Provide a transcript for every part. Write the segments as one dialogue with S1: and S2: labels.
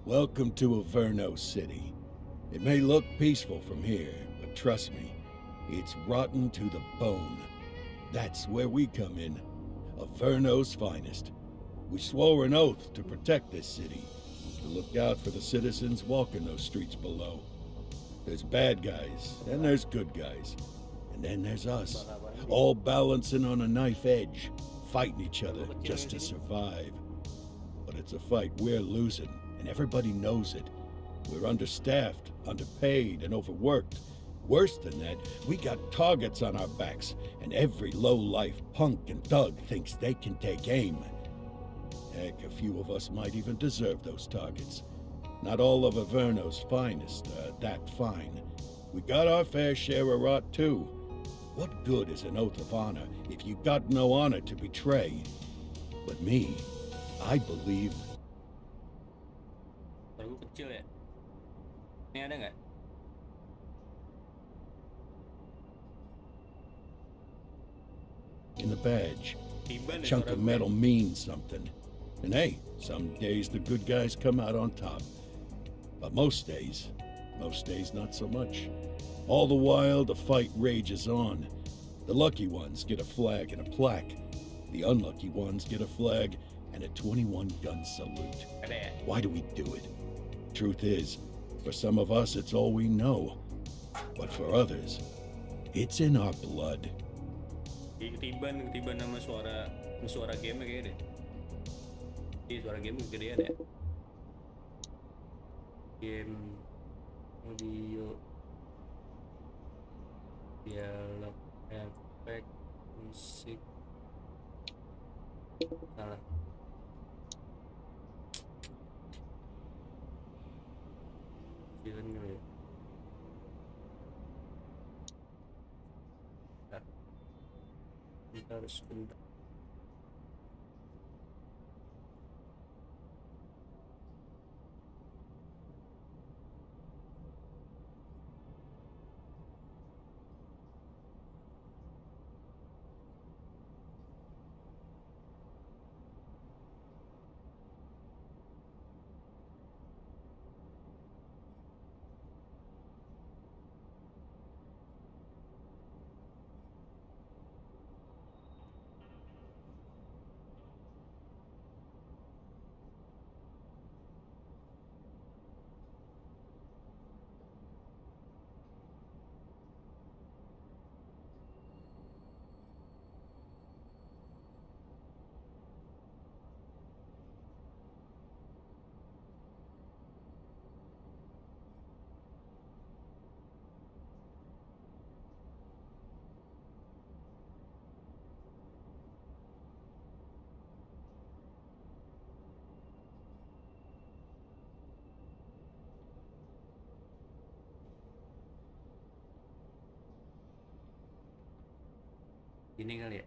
S1: Welcome to Averno City. It may look peaceful from here, but trust me, it's rotten to the bone. That's where we come in. Averno's finest. We swore an oath to protect this city, to look out for the citizens walking those streets below. There's bad guys, and there's good guys. And then there's us, all balancing on a knife edge, fighting each other just to survive. But it's a fight we're losing, and everybody knows it. We're understaffed, underpaid, and overworked. Worse than that, we got targets on our backs, and every low-life punk and thug thinks they can take aim. Heck, a few of us might even deserve those targets. Not all of Averno's finest are that fine. We got our fair share of rot, too. What good is an oath of honor if you got no honor to betray? But me, I believe...
S2: Baru kecil ya? Ini ada nggak?
S1: In the badge. A chunk of metal means something. And hey, some days the good guys come out on top. But most days not so much. All the while, the fight rages on. The lucky ones get a flag and a plaque. The unlucky ones get a flag and a 21-gun salute. Why do we do it? Truth is, for some of us, it's all we know. But for others, it's in our blood.
S2: Ketiban nama suara game kayaknya deh. Iya, suara game gedean ya. Game audio dialog efek musik salah kecilin kali ya. Nah, kita harus bentar. Ini kali ya.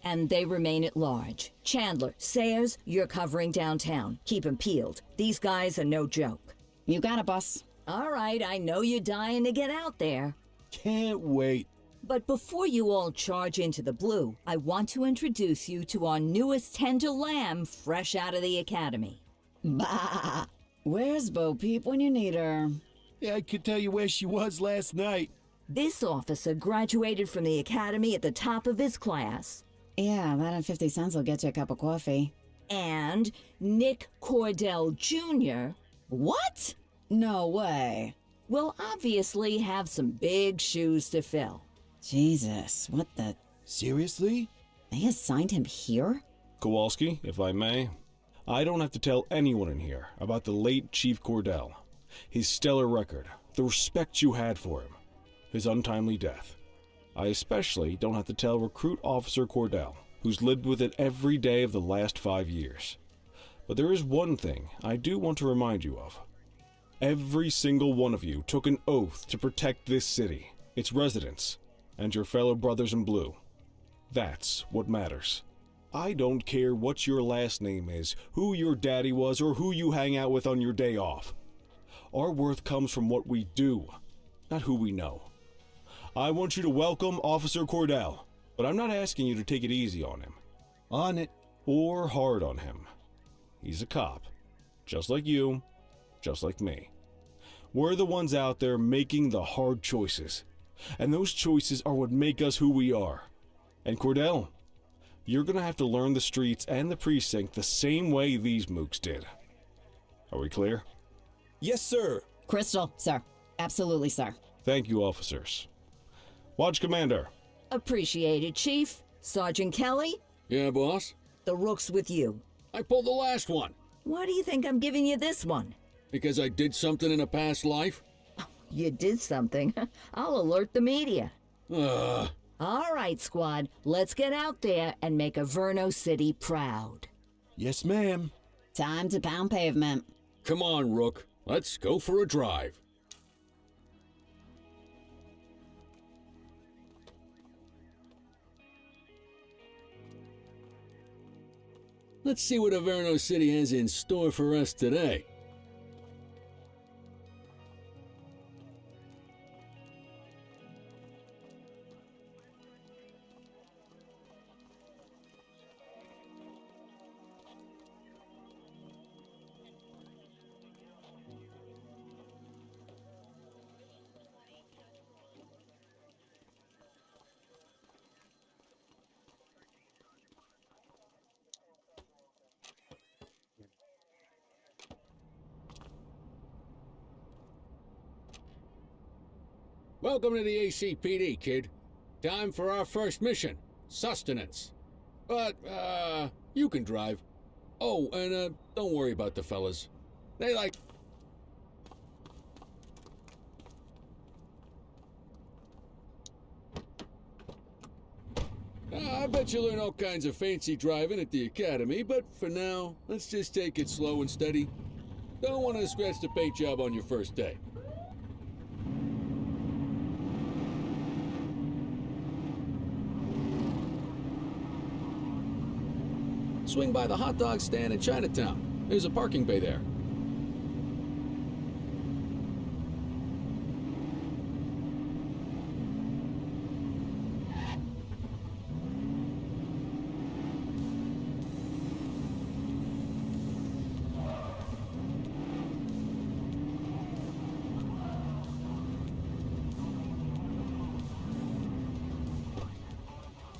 S3: And they remain at large. Chandler, Sayers, you're covering downtown. Keep 'em peeled. These guys are no joke.
S4: You got it, boss.
S3: All right, I know you're dying to get out there.
S1: Can't wait.
S3: But before you all charge into the blue, I want to introduce you to our newest tender lamb fresh out of the academy.
S4: Bah! Where's Bo Peep when you need her?
S1: Yeah, I could tell you where she was last night.
S3: This officer graduated from the academy at the top of his class.
S4: Yeah, that and 50 cents will get you a cup of coffee.
S3: And Nick Cordell Jr.
S4: What? No way.
S3: will obviously have some big shoes to fill.
S4: Jesus, what the...
S1: Seriously?
S4: They assigned him here?
S5: Kowalski, if I may, I don't have to tell anyone in here about the late Chief Cordell. His stellar record, the respect you had for him, his untimely death. I especially don't have to tell Recruit Officer Cordell, who's lived with it every day of the last 5 years. But there is one thing I do want to remind you of. Every single one of you took an oath to protect this city, its residents, and your fellow brothers in blue. That's what matters. I don't care what your last name is, who your daddy was, or who you hang out with on your day off. Our worth comes from what we do, not who we know. I want you to welcome Officer Cordell, but I'm not asking you to take it easy on him.
S1: On it.
S5: Or hard on him. He's a cop, just like you, just like me. We're the ones out there making the hard choices, and those choices are what make us who we are. And Cordell, you're gonna have to learn the streets and the precinct the same way these mooks did. Are we clear?
S6: Yes, sir.
S4: Crystal, sir. Absolutely, sir.
S5: Thank you, officers. Watch Commander.
S3: Appreciated, Chief. Sergeant Kelly,
S1: Yeah, boss?
S3: the rook's with you.
S1: I pulled the last one.
S3: Why do you think I'm giving you this one?
S1: Because I did something in a past life?
S3: You did something. I'll alert the media.
S1: Ugh.
S3: All right, squad. Let's get out there and make Averno City proud.
S1: Yes, ma'am.
S4: Time to pound pavement.
S1: Come on, Rook. Let's go for a drive. Let's see what Averno City has in store for us today. Welcome to the ACPD, kid. Time for our first mission, sustenance. But, you can drive. Oh, and, don't worry about the fellas. They like... I bet you'll learn all kinds of fancy driving at the academy, but for now, let's just take it slow and steady. Don't want to scratch the paint job on your first day. Swing by the hot dog stand in Chinatown. There's a parking bay there.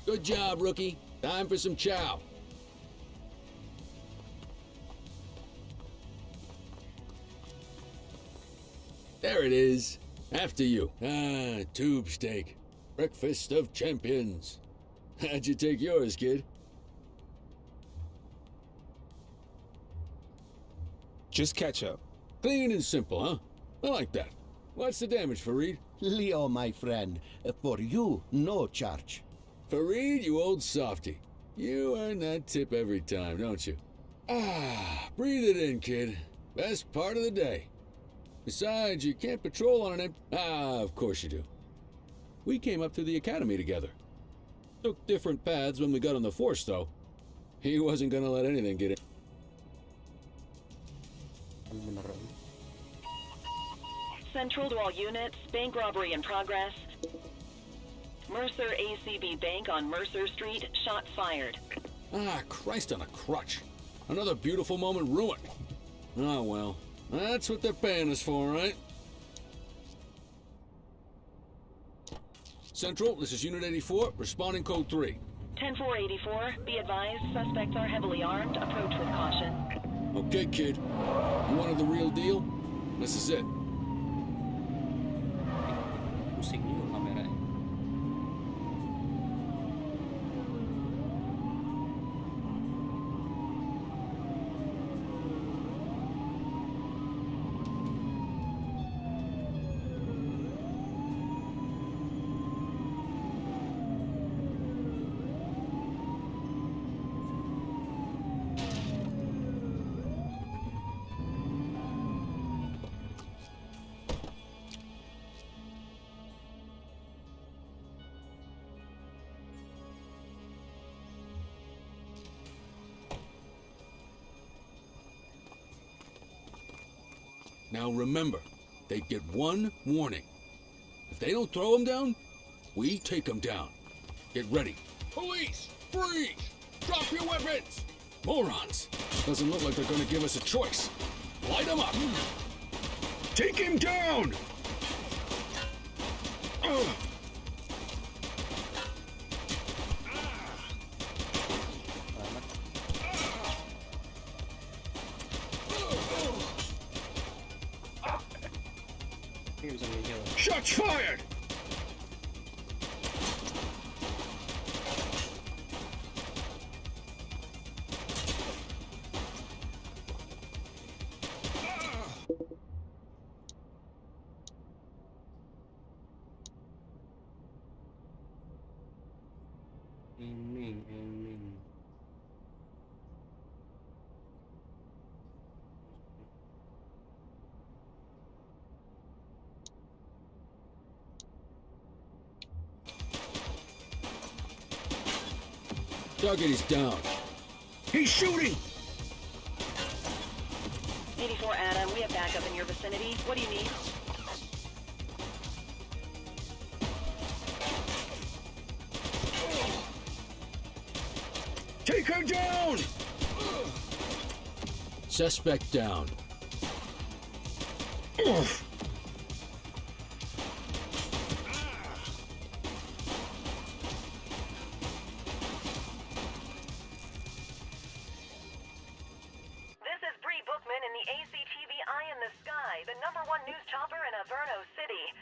S1: Good job, rookie. Time for some chow. There it is. After you. Ah, tube steak. Breakfast of champions. How'd you take yours, kid?
S6: Just ketchup.
S1: Clean and simple, huh? I like that. What's the damage, Fareed?
S7: Leo, my friend, for you, no charge.
S1: Fareed, you old softy. You earn that tip every time, don't you? Ah, breathe it in, kid. Best part of the day. Besides, you can't patrol on an of course you do. We came up through the academy together. Took different paths when we got on the force, though. He wasn't gonna let anything get in.
S8: Central to all units, bank robbery in progress. Mercer ACB Bank on Mercer Street, shots fired.
S1: Ah, Christ on a crutch. Another beautiful moment ruined. Oh well, that's what they're paying us for, right? Central, this is Unit 84, responding code 3.
S8: 10-484, be advised, suspects are heavily armed, approach with caution.
S1: Okay, kid. You wanted the real deal? This is it.
S2: Pusing juga kameranya.
S9: Now remember, they get one warning. If they don't throw them down, we take them down. Get ready. Police! Freeze! Drop your weapons! Morons! Doesn't look like they're gonna give us a choice. Light them up!
S1: Take him down!
S2: Ini bisa ngigil.
S1: Shots fired!
S2: Aiming.
S9: Target is down.
S1: He's shooting!
S8: 84 Adam, we have backup in your vicinity. What do you need?
S1: Take her down!
S9: Suspect down.
S8: This is Bree Bookman in the ACTV Eye in the Sky, the #1 news chopper in Averno City.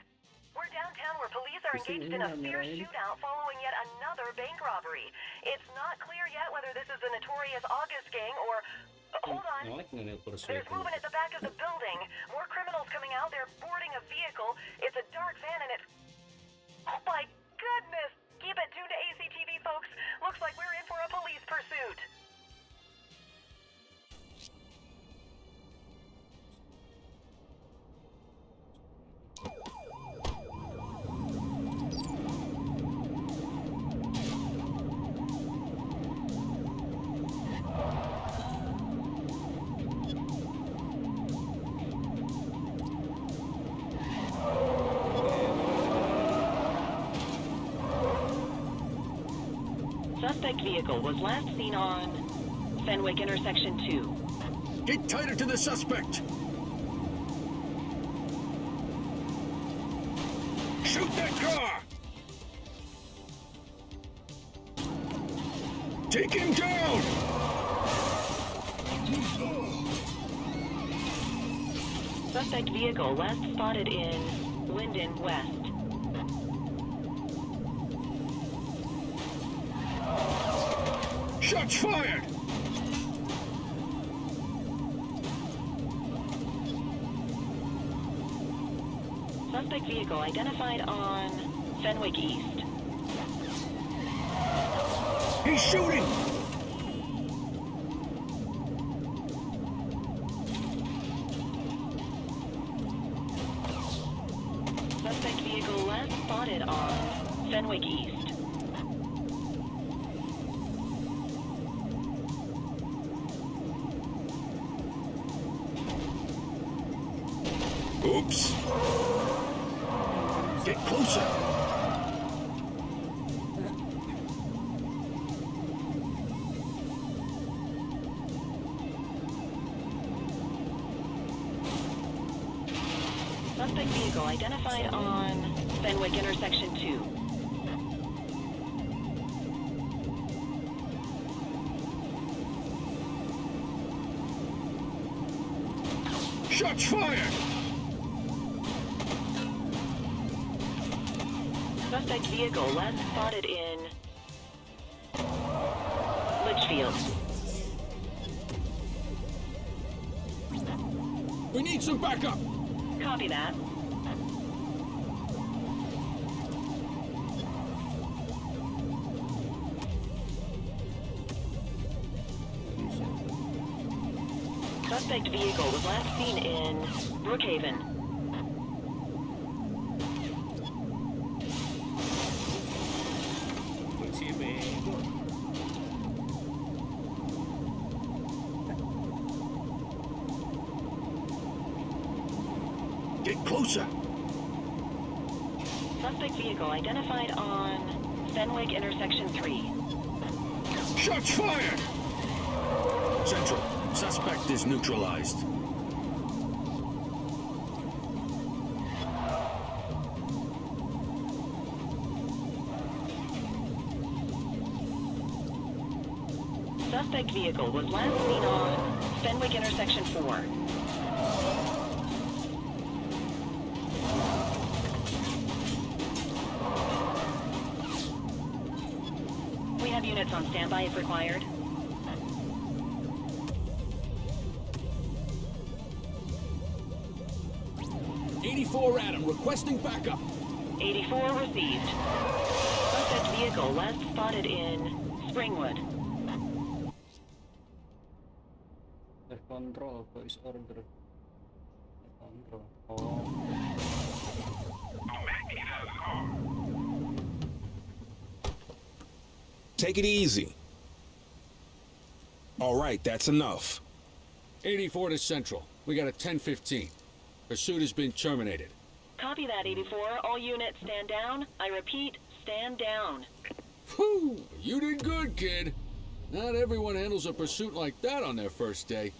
S8: We're downtown where police are engaged in a fierce shootout following yet another bank robbery. It's not clear yet whether this is the notorious August gang or... hold on.
S2: Nolak nggak nih
S8: There's movement at the back of the building. More criminals coming out. They're boarding a vehicle. It's a dark van and it's... oh my goodness! Keep it tuned to ACTV, folks. Looks like we're in for a police pursuit. Suspect vehicle was last seen on Fenwick intersection 2.
S1: Get tighter to the suspect! Shoot that car! Take him down!
S8: Suspect vehicle last spotted in Linden West.
S1: Shots fired!
S8: Suspect vehicle identified on Fenwick East.
S1: He's shooting!
S8: Suspect vehicle last spotted on Fenwick East.
S1: Oops! Get closer!
S8: Suspect vehicle identified on Fenwick intersection 2.
S1: Shots fired!
S8: Suspect vehicle last spotted in Litchfield.
S9: We need some backup!
S8: Copy that. Suspect vehicle was last seen in Brookhaven.
S2: Polisi bego.
S9: bit closer.
S8: Suspect vehicle identified on Fenwick intersection 3.
S9: Shots fired! Central, suspect is neutralized.
S8: Suspect vehicle was last seen on Fenwick intersection 4. We have units on standby if required.
S9: '84 Adam, requesting backup.
S8: 84 received. Suspect vehicle last spotted in Springwood.
S2: Control, voice order. Control. Oh.
S6: Take it easy. All right, that's enough.
S9: 84 to Central. We got a 10:15. Pursuit has been terminated.
S8: Copy that, 84. All units stand down. I repeat, stand down.
S9: Whew! You did good, kid. Not everyone handles a pursuit like that on their first day.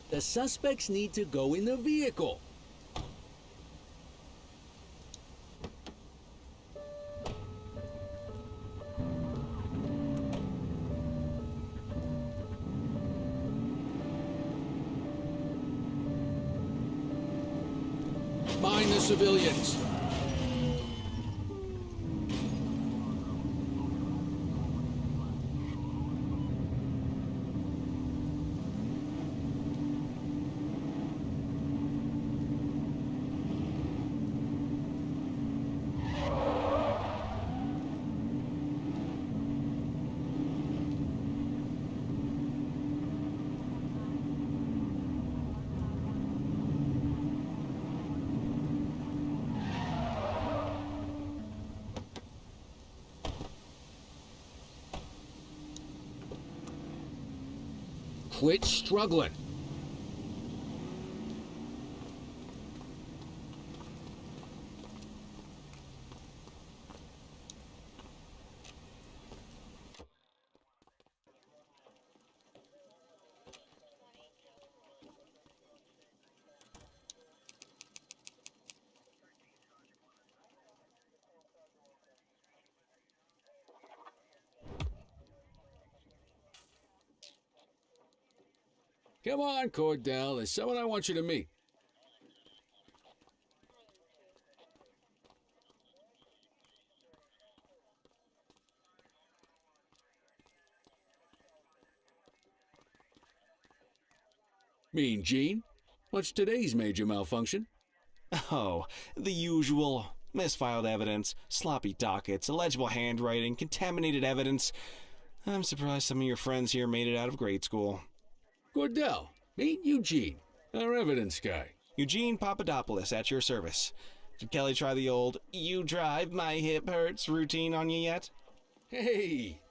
S9: The suspects need to go in the vehicle. Mind the civilians. Quit struggling. Come on, Cordell. There's someone I want you to meet. Mean Gene? What's today's major malfunction?
S5: Oh, the usual. Misfiled evidence, sloppy dockets, illegible handwriting, contaminated evidence. I'm surprised some of your friends here made it out of grade school.
S9: Cordell, meet Eugene, our evidence guy.
S5: Eugene Papadopoulos at your service. Did Kelly try the old, "you drive, my hip hurts" routine on you yet?
S9: Hey!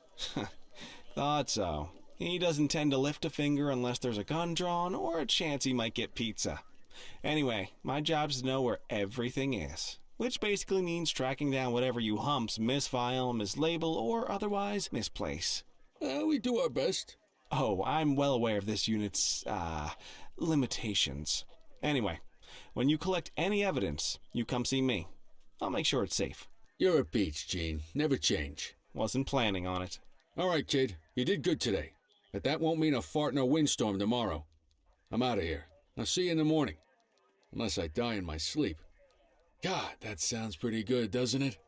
S5: Thought so. He doesn't tend to lift a finger unless there's a gun drawn or a chance he might get pizza. Anyway, my job's to know where everything is, which basically means tracking down whatever you humps misfile, mislabel, or otherwise misplace.
S9: We do our best.
S5: Oh, I'm well aware of this unit's, limitations. Anyway, when you collect any evidence, you come see me. I'll make sure it's safe.
S9: You're a peach, Gene. Never change.
S5: Wasn't planning on it.
S9: All right, kid. You did good today. But that won't mean a fart in a windstorm tomorrow. I'm out of here. I'll see you in the morning. Unless I die in my sleep. God, that sounds pretty good, doesn't it?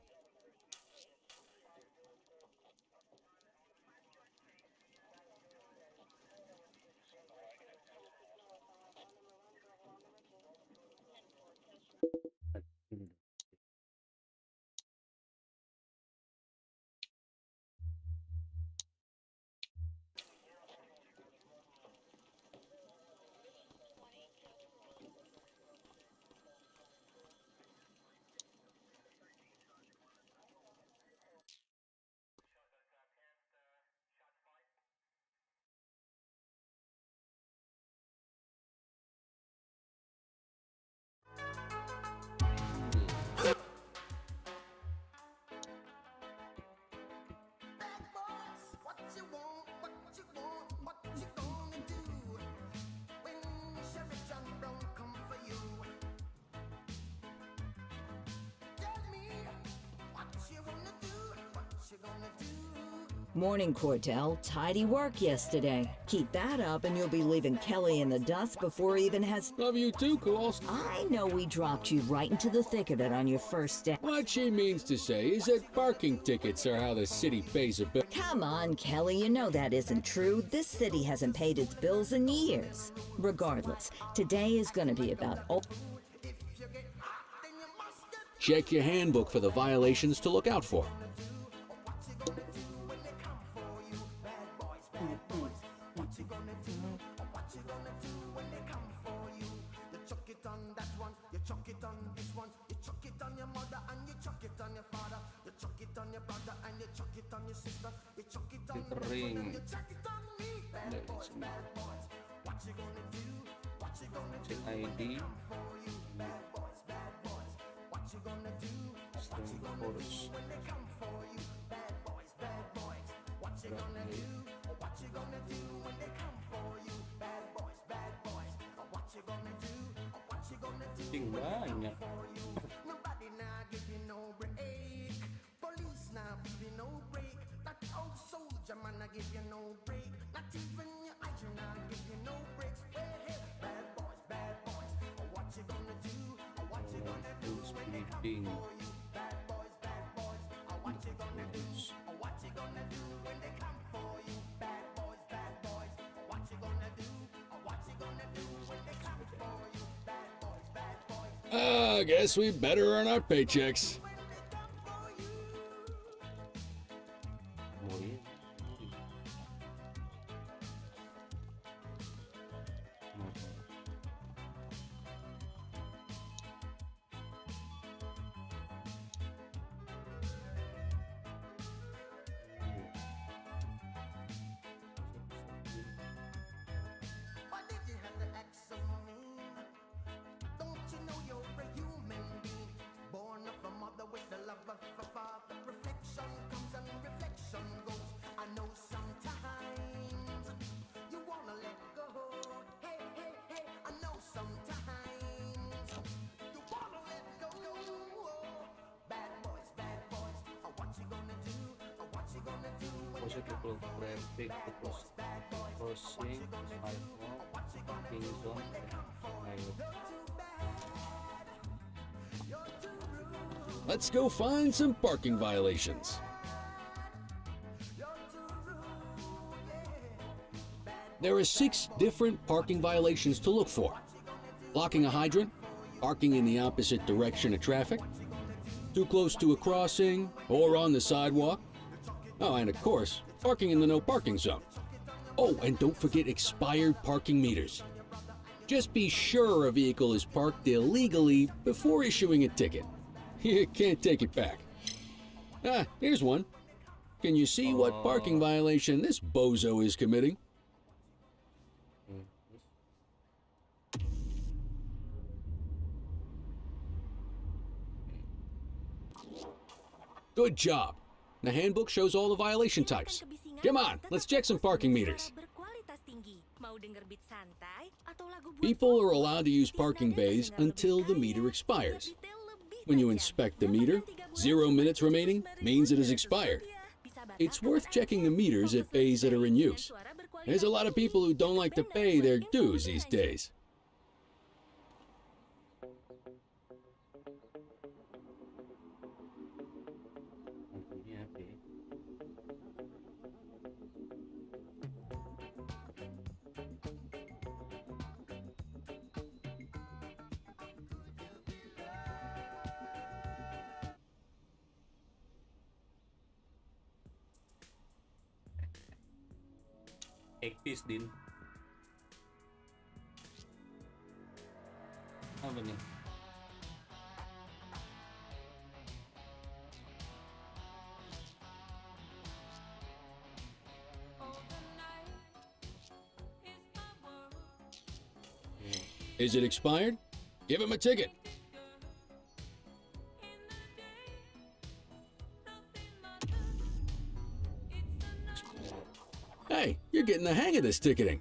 S3: Morning, Cordell. Tidy work yesterday. Keep that up and you'll be leaving Kelly in the dust before he even has...
S9: Love you too, Kowalski.
S3: I know we dropped you right into the thick of it on your first day.
S9: What she means to say is that parking tickets are how the city pays a bill.
S3: Come on, Kelly, you know that isn't true. This city hasn't paid its bills in years. Regardless, today is gonna be about...
S9: Check your handbook for the violations to look out for.
S2: Ring. Check ID. String force. Ting banyak. Speeding.
S9: I guess we better earn our paychecks.
S2: Possible traffic crossing, sidewalk, parking zone, highway.
S9: Let's go find some parking violations. There are 6 different parking violations to look for. Blocking a hydrant, parking in the opposite direction of traffic, too close to a crossing or on the sidewalk. Oh, and of course, parking in the no parking zone. Oh, and don't forget expired parking meters. Just be sure a vehicle is parked illegally before issuing a ticket. You can't take it back. Ah, here's one. Can you see what parking violation this bozo is committing? Good job. The handbook shows all the violation types. Come on, let's check some parking meters. People are allowed to use parking bays until the meter expires. When you inspect the meter, 0 minutes remaining means it is expired. It's worth checking the meters at bays that are in use. There's a lot of people who don't like to pay their dues these days.
S2: Egg piece din. Apa nih?
S9: Is it expired? Give him a ticket. Hey, you're getting the hang of this ticketing.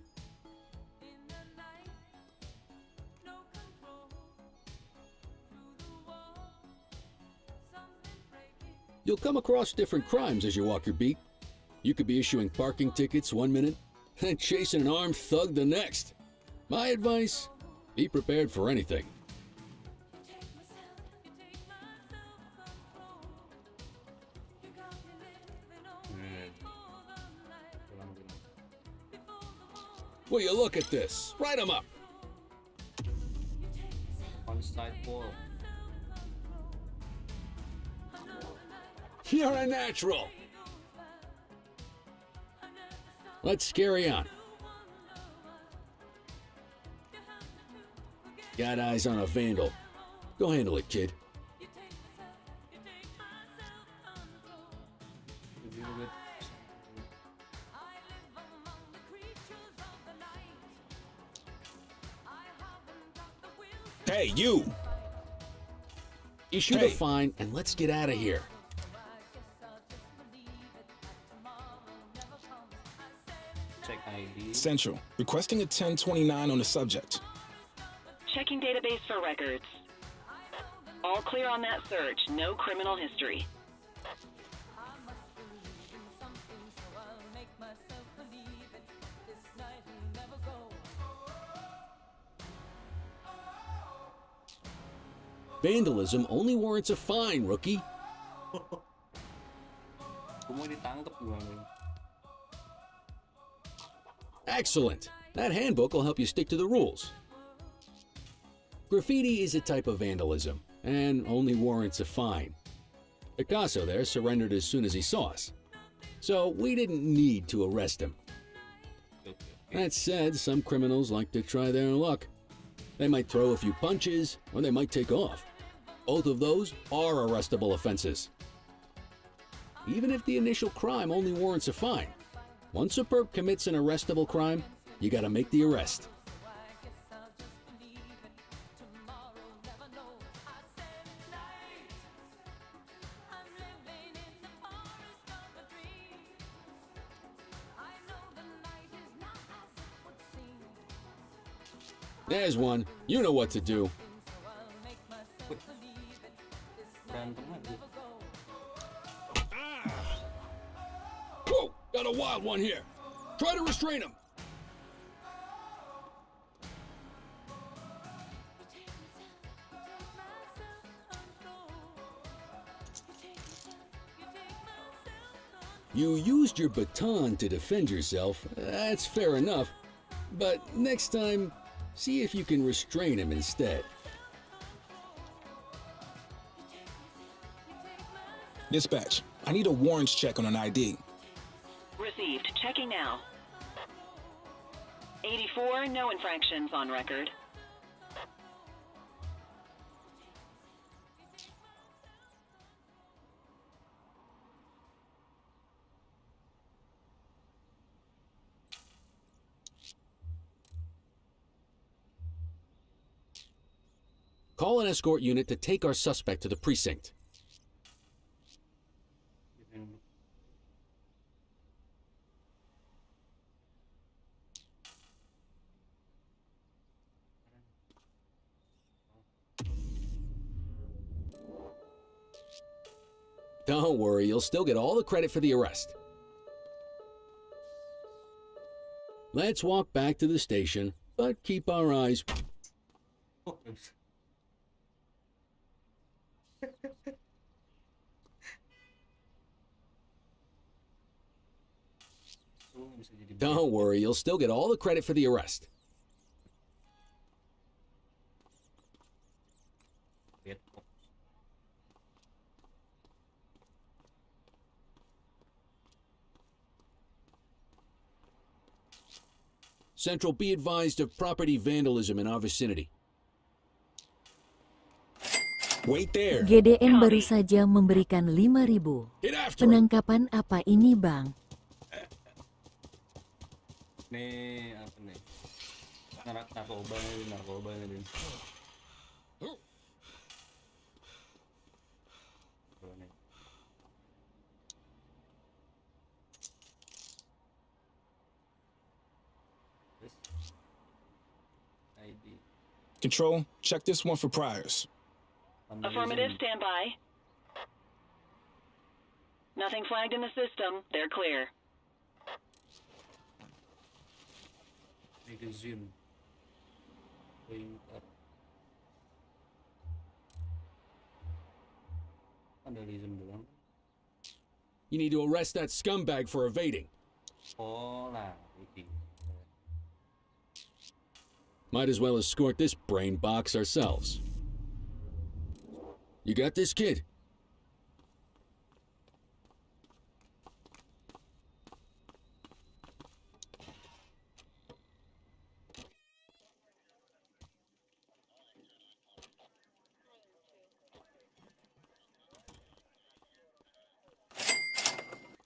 S9: You'll come across different crimes as you walk your beat. You could be issuing parking tickets one minute and chasing an armed thug the next. My advice, be prepared for anything. Will you look at this? Write 'em up.
S2: On side wall.
S9: You're a natural. Let's carry on. Got eyes on a vandal. Go handle it, kid.
S6: Hey, you!
S9: Issue the fine and let's get out of here.
S2: Check ID.
S6: Central, requesting a 1029 on the subject.
S8: Checking database for records. All clear on that search. No criminal history.
S9: Vandalism only warrants a fine, rookie.
S2: Kung mo ditangkap gimana?
S9: Excellent. That handbook will help you stick to the rules. Graffiti is a type of vandalism and only warrants a fine. Picasso there surrendered as soon as he saw us, so we didn't need to arrest him. That said, some criminals like to try their luck. They might throw a few punches or they might take off. Both of those are arrestable offenses. Even if the initial crime only warrants a fine, once a perp commits an arrestable crime, you gotta make the arrest. There's one. You know what to do. Whoa! Got a wild one here. Try to restrain him. You used your baton to defend yourself. That's fair enough. But next time, see if you can restrain him instead.
S6: Dispatch, I need a warrants check on an ID.
S8: Received. Checking now. 84, no infractions on record.
S9: Call an escort unit to take our suspect to the precinct. Don't worry, you'll still get all the credit for the arrest. Let's walk back to the station, but keep our eyes... Don't worry, you'll still get all the credit for the arrest. Central, be advised of property vandalism in our vicinity.
S6: Wait there.
S10: GDN baru saja memberikan 5.000.
S9: Get after him.
S10: Penangkapan apa ini, Bang?
S2: Nih apa nih? Narkoba nih. ID.
S6: Control, check this one for priors.
S8: Affirmative, stand by. Nothing flagged in the system. They're clear.
S2: Magazine. Going up. Vandalism doang.
S9: You need to arrest that scumbag for evading.
S2: Oh lah, ini.
S9: Might as well escort this brain box ourselves. You got this, kid?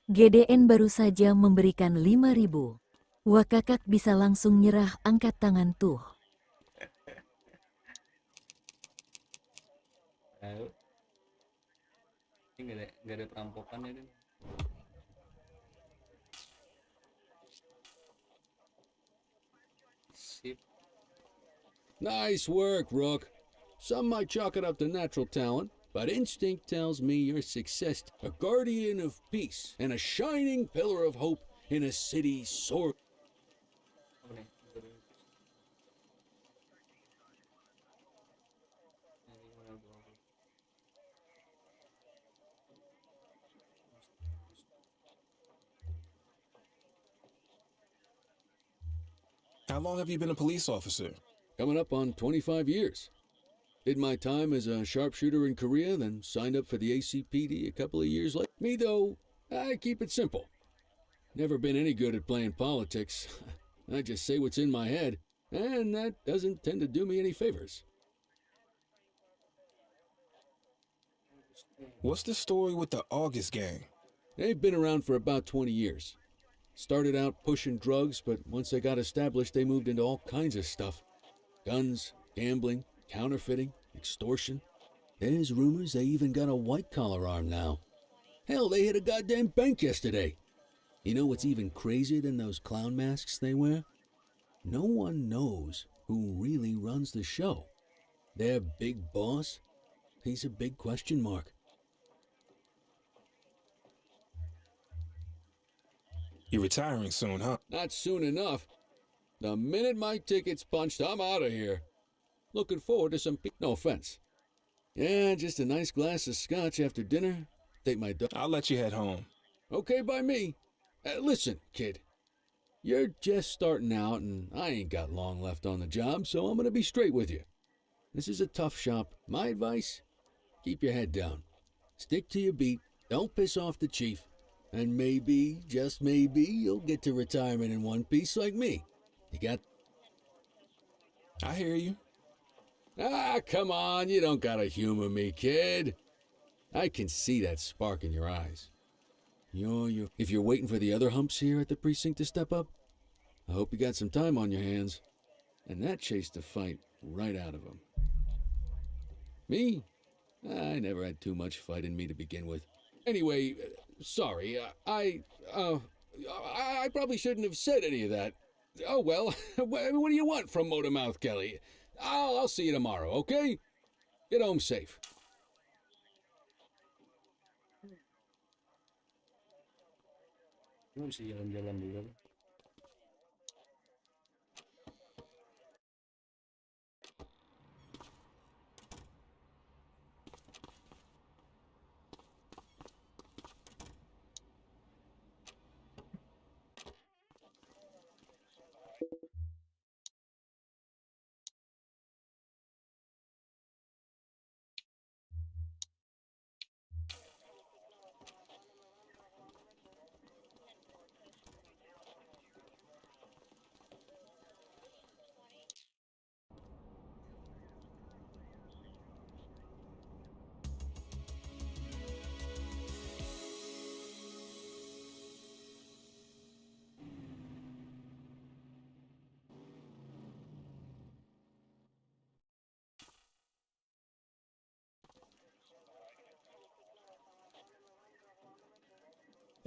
S10: GDN baru saja memberikan 5.000. Wah kakak bisa langsung nyerah, angkat tangan tuh.
S2: Ayo. Ini nggak ada perampokan ya kan? Sip.
S9: Nice work, Rook. Some might chalk it up to natural talent, but instinct tells me you're success, a guardian of peace, and a shining pillar of hope in a city sore.
S2: Apa nih?
S6: How long have you been a police officer?
S9: Coming up on 25 years. Did my time as a sharpshooter in Korea, then signed up for the ACPD a couple of years later. Me, though, I keep it simple. Never been any good at playing politics. I just say what's in my head, and that doesn't tend to do me any favors.
S6: What's the story with the August gang?
S9: They've been around for about 20 years. Started out pushing drugs, but once they got established, they moved into all kinds of stuff. Guns, gambling, counterfeiting, extortion. There's rumors they even got a white-collar arm now. Hell, they hit a goddamn bank yesterday. You know what's even crazier than those clown masks they wear? No one knows who really runs the show. Their big boss? He's a big question mark.
S6: You're retiring soon, huh?
S9: Not soon enough. The minute my ticket's punched, I'm out of here. Looking forward to some no offense. Yeah, just a nice glass of scotch after dinner. Take my dog.
S6: I'll let you head home.
S9: Okay by me. Listen, kid. You're just starting out, and I ain't got long left on the job, so I'm gonna be straight with you. This is a tough shop. My advice? Keep your head down. Stick to your beat. Don't piss off the chief. And maybe, just maybe, you'll get to retirement in one piece like me. You got...
S6: I hear you.
S9: Ah, come on, you don't gotta humor me, kid. I can see that spark in your eyes. If you're waiting for the other humps here at the precinct to step up, I hope you got some time on your hands. And that chased the fight right out of them. Me? I never had too much fight in me to begin with. Anyway, sorry, I probably shouldn't have said any of that. Oh, well, what do you want from Motormouth Kelly? I'll see you tomorrow, okay? Get home safe.
S2: Lu bisa jalan-jalan dulu.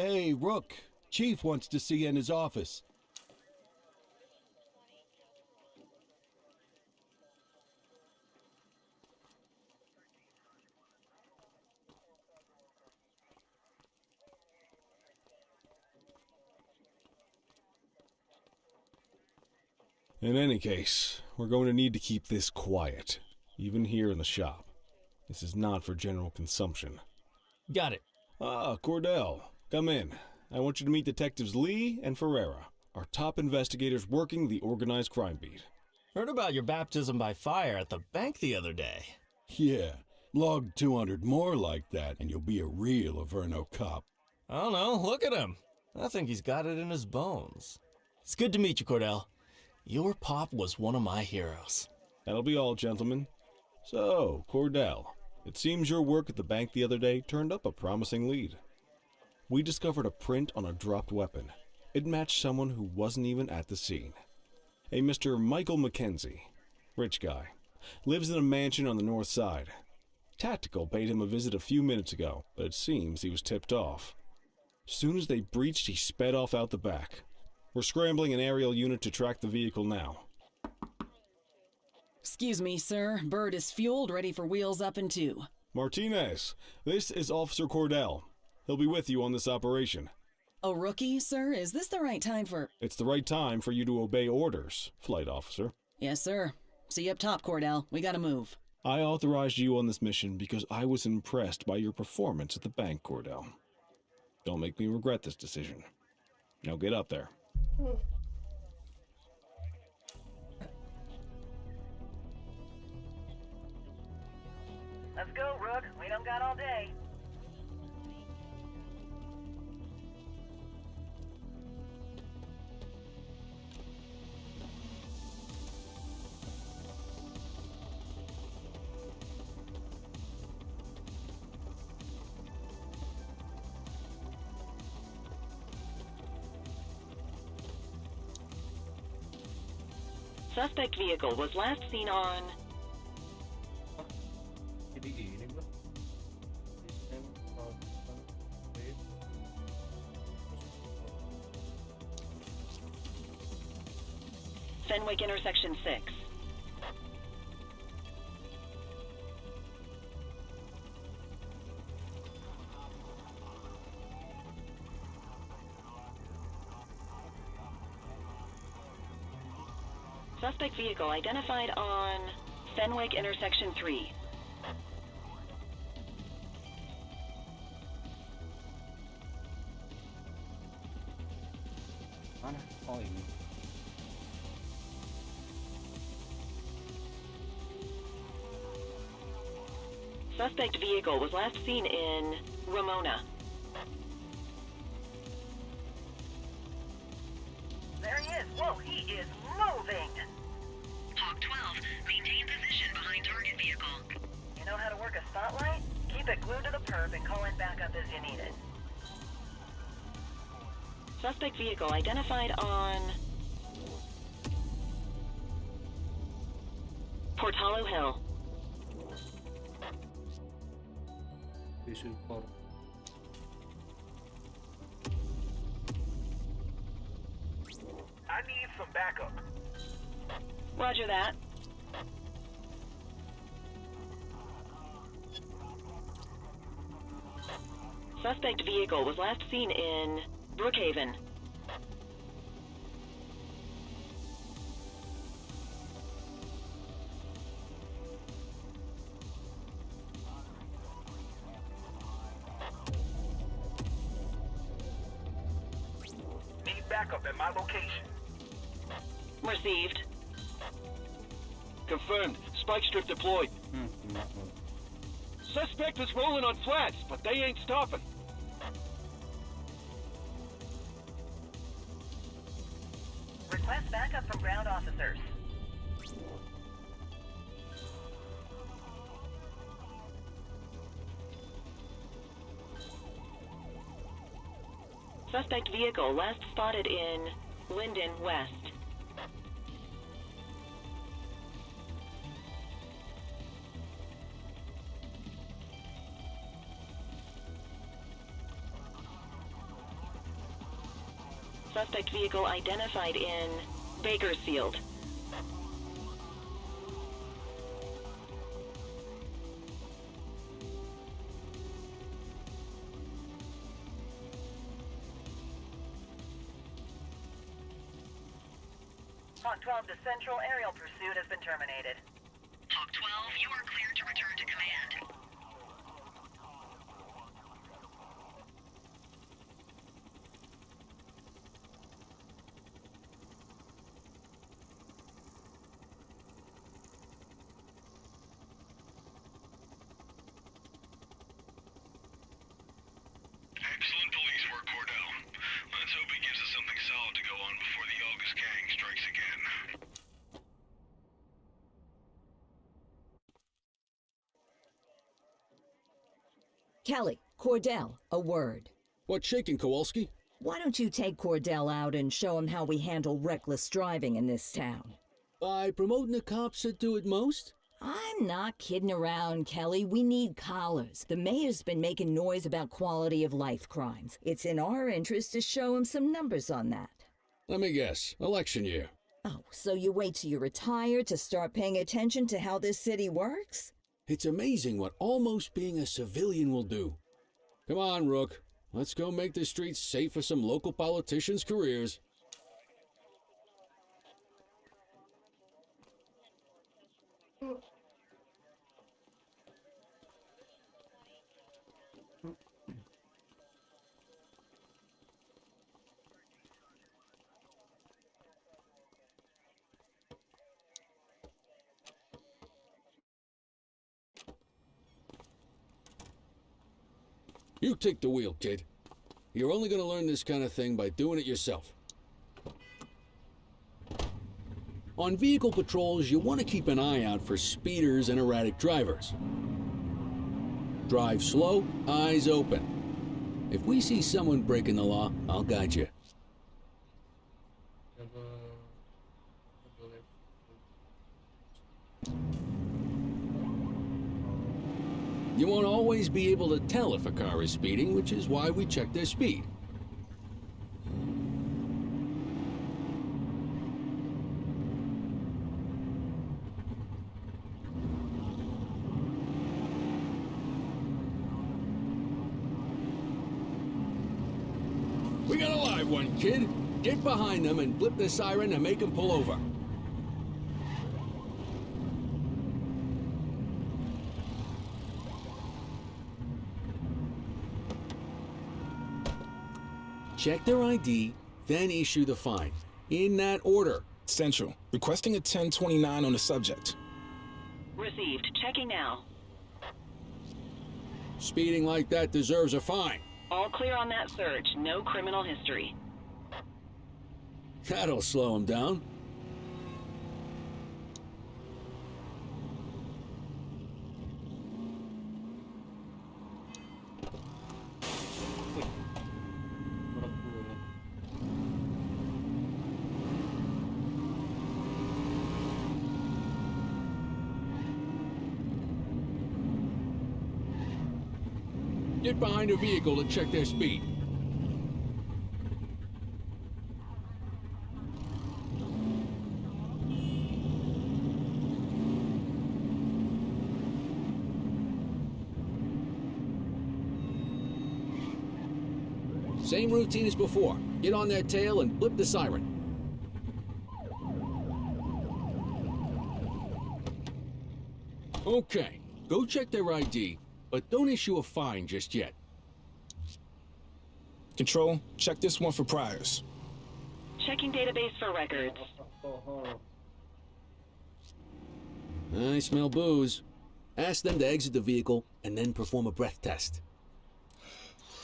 S1: Hey, Rook. Chief wants to see you in his office.
S5: In any case, we're going to need to keep this quiet, even here in the shop. This is not for general consumption.
S11: Got it.
S5: Ah, Cordell, come in. I want you to meet Detectives Lee and Ferreira, our top investigators working the organized crime beat.
S11: Heard about your baptism by fire at the bank the other day.
S1: Yeah, log 200 more like that, and you'll be a real Averno cop.
S11: I don't know, look at him. I think he's got it in his bones. It's good to meet you, Cordell. Your pop was one of my heroes.
S5: That'll be all, gentlemen. So, Cordell, it seems your work at the bank the other day turned up a promising lead. We discovered a print on a dropped weapon. It matched someone who wasn't even at the scene. A Mr. Michael Mackenzie, rich guy, lives in a mansion on the north side. Tactical paid him a visit a few minutes ago, but it seems he was tipped off. Soon as they breached, he sped off out the back. We're scrambling an aerial unit to track the vehicle now.
S4: Excuse me, sir. Bird is fueled, ready for wheels up in 2.
S5: Martinez, this is Officer Cordell. He'll be with you on this operation.
S4: A rookie, sir? Is this the right time for...
S5: It's the right time for you to obey orders, flight officer.
S4: Yes, sir. See you up top, Cordell. We gotta move.
S5: I authorized you on this mission because I was impressed by your performance at the bank, Cordell. Don't make me regret this decision. Now get up there.
S8: Let's go, Rook. We don't got all day. Suspect vehicle was last seen on...
S2: Jadi gini bro.
S8: Fenwick intersection 6. Suspect vehicle identified on Fenwick intersection 3.
S2: Mana? Oh ini.
S8: Suspect vehicle was last seen in Ramona. There he is. Whoa, he is moving. Hawk 12, maintain position behind target vehicle. You know how to work a spotlight? Keep it glued to the perp and call in backup as you need it. Suspect vehicle identified on Portalo Hill.
S2: Support.
S12: I need some backup.
S8: Roger that. Suspect vehicle was last seen in Brookhaven.
S12: Need backup at my location.
S8: Received.
S12: Confirmed. Spike strip deployed. Suspect is rolling on flats, but they ain't stopping.
S8: Request backup from ground officers. Suspect vehicle last spotted in Linden West. Suspect vehicle identified in Bakersfield. Hawk 12 to Central, aerial pursuit has been terminated.
S13: Hawk 12, you are cleared to return to command.
S14: Excellent police work, Cordell. Let's hope he gives us something solid to go on before the August gang strikes again.
S3: Kelly, Cordell, a word.
S9: What's shaking, Kowalski?
S3: Why don't you take Cordell out and show him how we handle reckless driving in this town?
S9: By promoting the cops that do it most?
S3: I'm not kidding around, Kelly. We need collars. The mayor's been making noise about quality of life crimes. It's in our interest to show him some numbers on that.
S9: Let me guess. Election year.
S3: Oh, so you wait till you retire to start paying attention to how this city works?
S9: It's amazing what almost being a civilian will do. Come on, Rook. Let's go make the streets safe for some local politicians' careers. You take the wheel, kid. You're only going to learn this kind of thing by doing it yourself. On vehicle patrols, you want to keep an eye out for speeders and erratic drivers. Drive slow, eyes open. If we see someone breaking the law, I'll guide you. You won't always be able to tell if a car is speeding, which is why we check their speed. We got a live one, kid. Get behind them and blip the siren and make them pull over. Check their ID, then issue the fine. In that order.
S6: Central, requesting a 1029 on the subject.
S8: Received. Checking now.
S9: Speeding like that deserves a fine.
S8: All clear on that search. No criminal history.
S9: That'll slow him down. Get behind a vehicle to check their speed. Same routine as before. Get on their tail and blip the siren. Okay, go check their ID. But don't issue a fine just yet.
S6: Control, check this one for priors.
S8: Checking database for records.
S9: I smell booze. Ask them to exit the vehicle and then perform a breath test.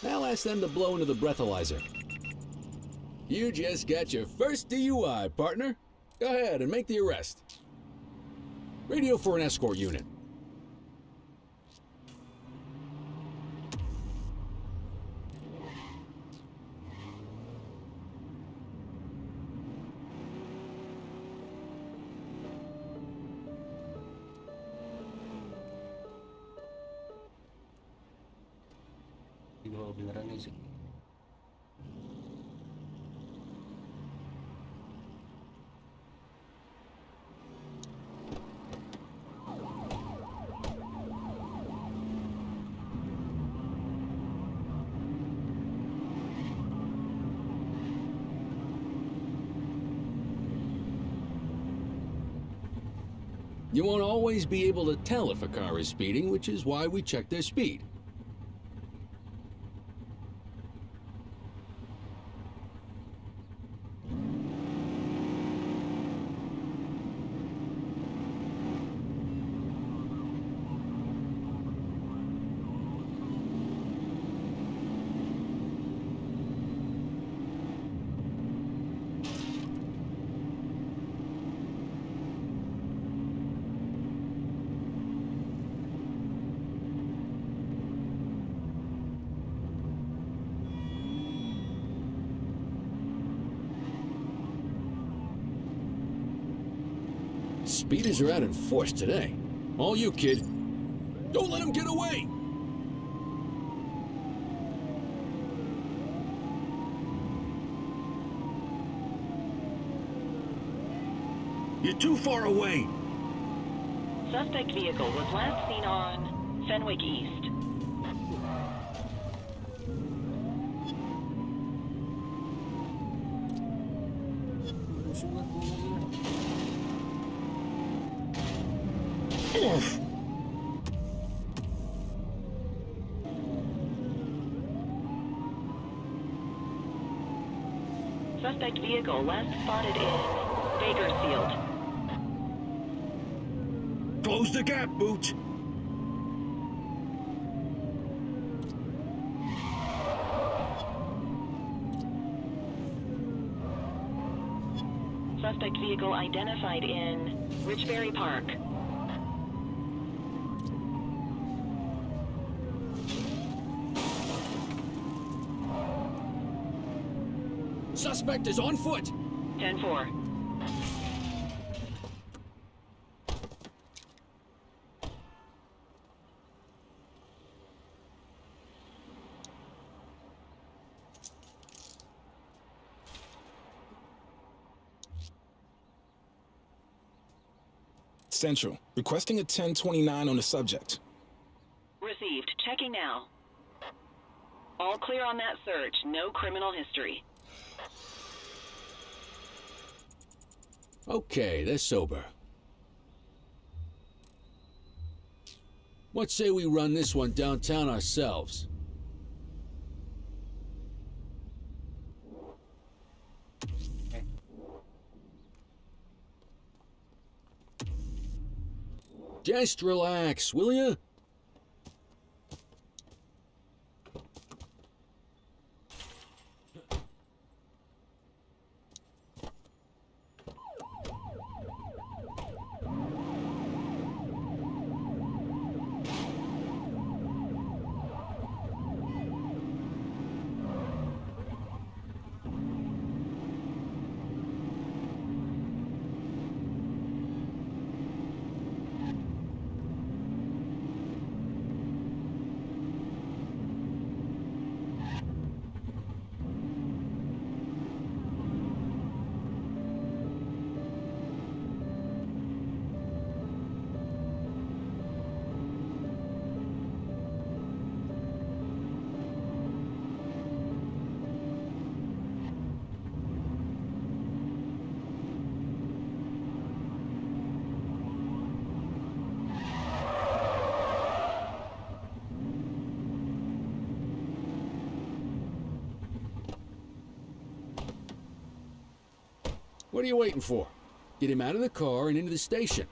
S9: I'll ask them to blow into the breathalyzer. You just got your first DUI, partner. Go ahead and make the arrest. Radio for an escort unit.
S2: Beneran nih sih.
S9: You won't always be able to tell if a car is speeding, which is why we check their speed. Speeders are out in force today. All you, kid. Don't let him get away!
S15: You're too far away.
S8: Suspect vehicle was last seen on Fenwick East. Suspect vehicle last spotted in Bakersfield.
S15: Close the gap, Boots.
S8: Suspect vehicle identified in Richbury Park.
S9: Suspect is on foot!
S8: 10-4.
S6: Central, requesting a 1029 on the subject.
S8: Received. Checking now. All clear on that search. No criminal history.
S9: Okay, they're sober. What say we run this one downtown ourselves? Just relax, will ya? What are you waiting for? Get him out of the car and into the station.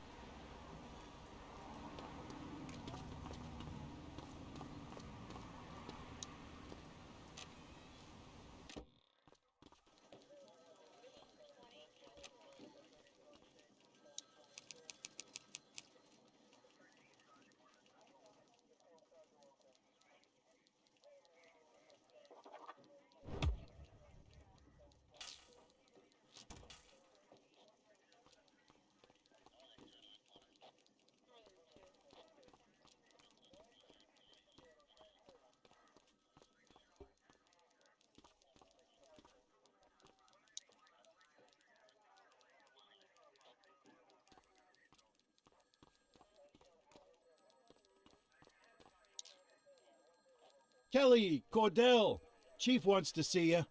S16: Kelly, Cordell, Chief wants to see you.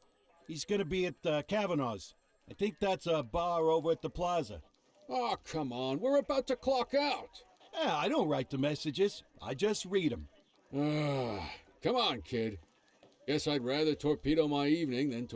S16: He's going to be at Kavanaugh's. I think that's a bar over at the plaza.
S9: Oh, come on. We're about to clock out.
S16: Yeah, I don't write the messages. I just read them.
S9: Come on, kid. Guess I'd rather torpedo my evening than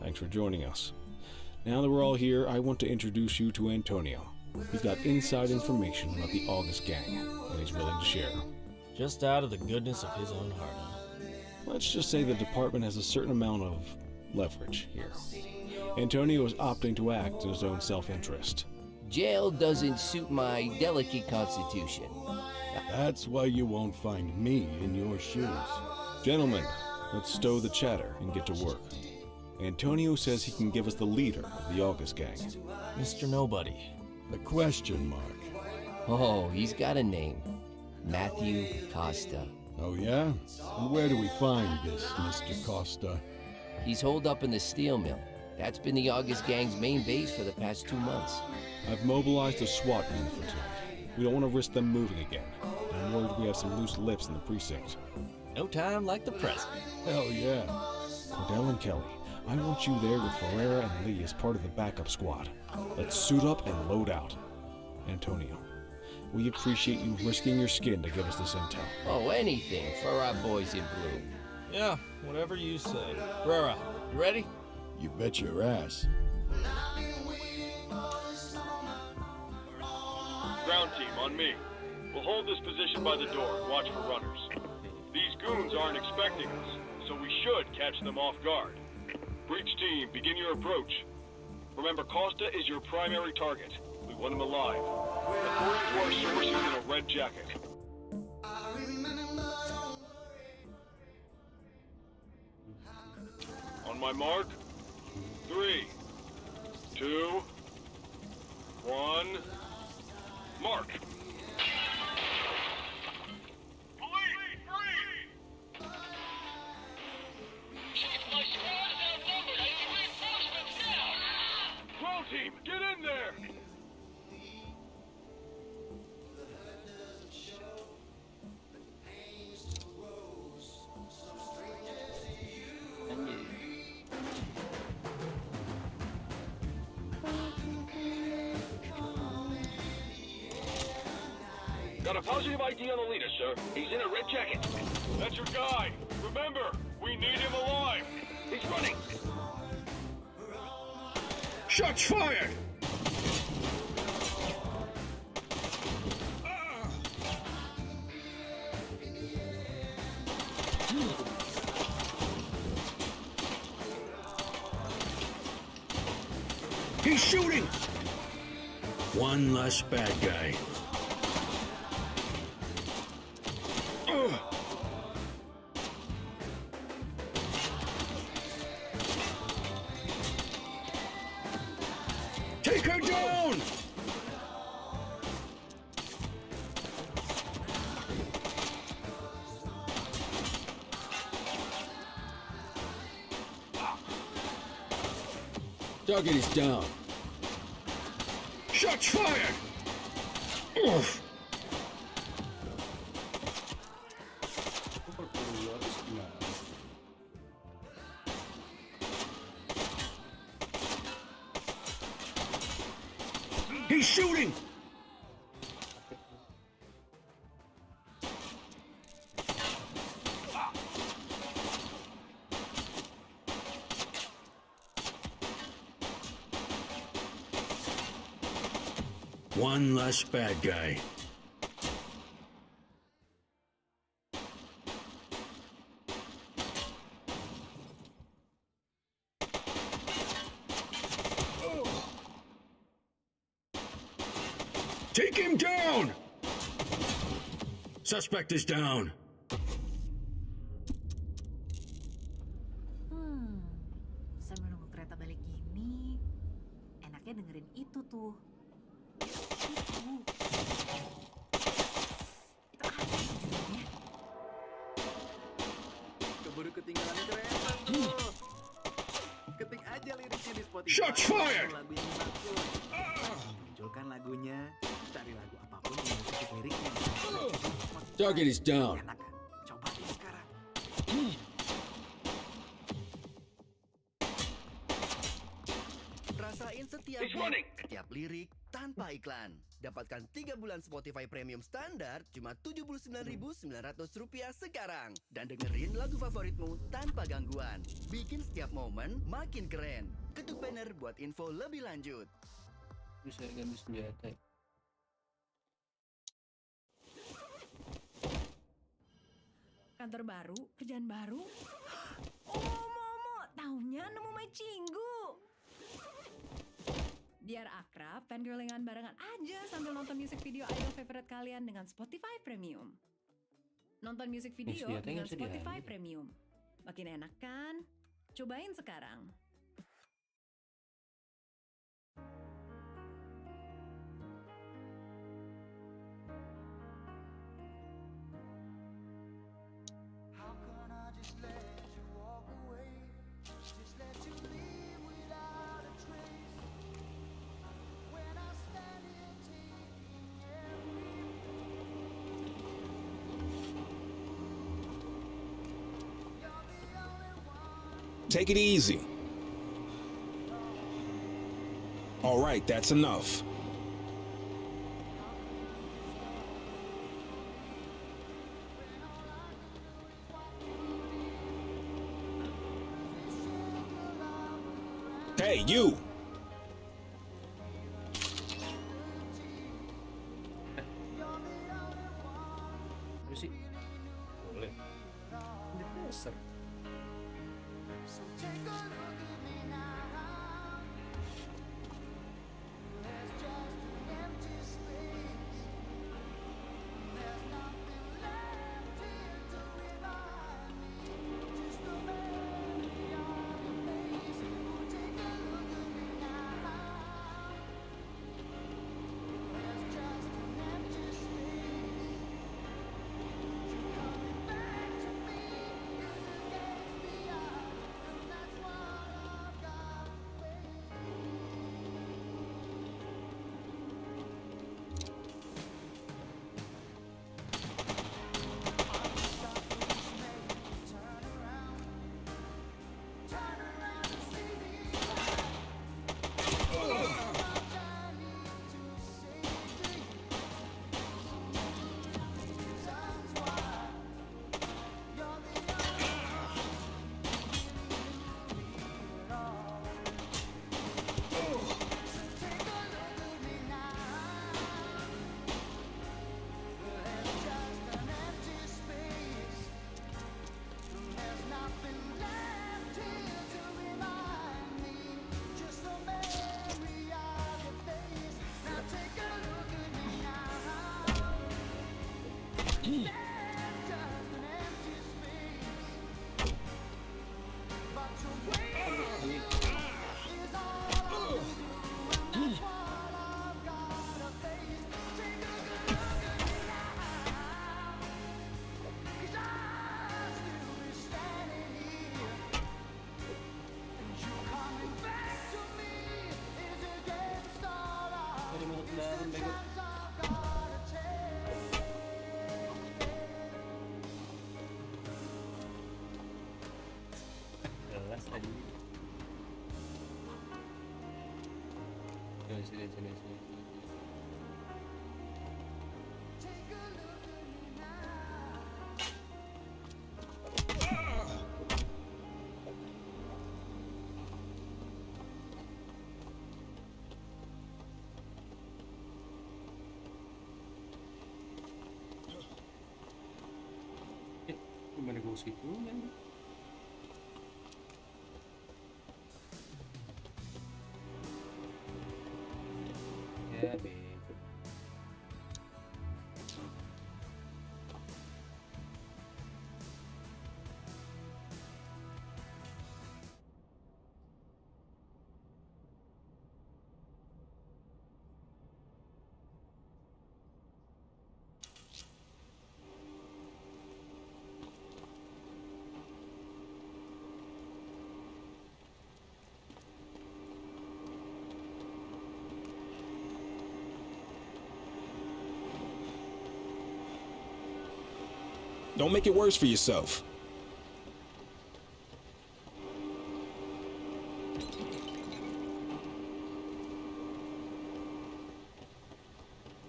S5: Thanks for joining us. Now that we're all here, I want to introduce you to Antonio. He's got inside information about the August gang, and he's willing to share.
S11: Just out of the goodness of his own heart.
S5: Let's just say the department has a certain amount of leverage here. Antonio is opting to act in his own self-interest.
S7: Jail doesn't suit my delicate constitution.
S1: That's why you won't find me in your shoes.
S5: Gentlemen, let's stow the chatter and get to work. Antonio says he can give us the leader of the August gang.
S11: Mr. Nobody.
S1: The question mark.
S7: Oh, he's got a name. Matthew Costa.
S1: Oh, yeah? And where do we find this Mr. Costa?
S7: He's holed up in the steel mill. That's been the August gang's main base for the past 2 months.
S5: I've mobilized a SWAT unit for tonight. We don't want to risk them moving again. I'm worried we have some loose lips in the precinct.
S11: No time like the present.
S1: Hell yeah.
S5: Cordell and Kelly, I want you there with Ferreira and Lee as part of the backup squad. Let's suit up and load out. Antonio, we appreciate you risking your skin to give us this intel.
S7: Oh, anything for our boys in blue.
S11: Yeah, whatever you say. Ferreira, you ready?
S1: You bet your ass.
S12: Ground team, on me. We'll hold this position by the door and watch for runners. These goons aren't expecting us, so we should catch them off guard. Breach team, begin your approach. Remember, Costa is your primary target. We want him alive. According to our source, he's in a red jacket. On my mark, 3, 2, 1, mark! Team, get in there! Got a positive ID on the leader, sir. He's in a red jacket. That's your guy. Remember, we need him alive.
S9: He's running.
S15: Shots fired! He's shooting!
S16: One less bad guy.
S15: Take her down!
S9: Target is down.
S15: Shots fired! Oof. He's shooting!
S16: One less bad guy. Take him down! Suspect is down.
S17: Sambil nunggu kereta balik gini, enaknya dengerin itu tuh.
S18: Keburu ketinggalan kereta tuh. Ketik aja liriknya di Spotify.
S15: Shots fired!
S18: Lagunya bagus. Munculkan lagunya, cari lagu apapun yang musik liriknya.
S9: Target is down.
S18: Enak kan? Coba deh sekarang.
S19: Rasain setiap setiap lirik tanpa iklan. Dapatkan 3 bulan Spotify Premium Standar cuma Rp79.900 sekarang. Dan dengerin lagu favoritmu tanpa gangguan. Bikin setiap momen makin keren. Ketuk banner buat info lebih lanjut.
S2: Bisa ganti senjata.
S17: Kantor baru, kerjaan baru. Oh, Momo, taunya nemu my cinggu. Biar akrab, fangirlingan barengan aja sambil nonton music video idol favorite kalian dengan Spotify Premium. Nonton music video dengan Spotify Premium. Makin enak kan? Cobain sekarang.
S6: Take it easy. All right, that's enough. Hey, you!
S2: Apa sih? Boleh. Ini poster. tadi. Sini. Gimana gue situ kan? Ya, be.
S6: Don't make it worse for yourself.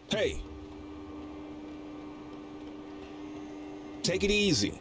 S6: Hey. Take it easy.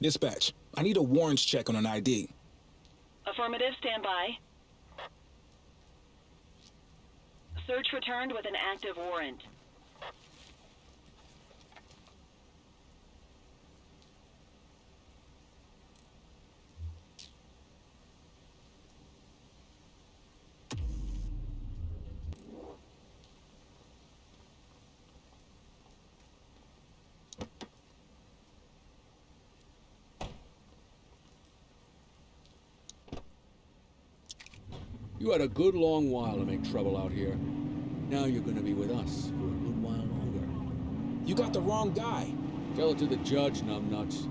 S6: Dispatch, I need a warrants check on an ID.
S8: Affirmative, stand by. Search returned with an active warrant.
S9: You had a good long while to make trouble out here. Now you're gonna be with us for a good while longer.
S6: You got the wrong guy.
S9: Tell it to the judge, numbnuts.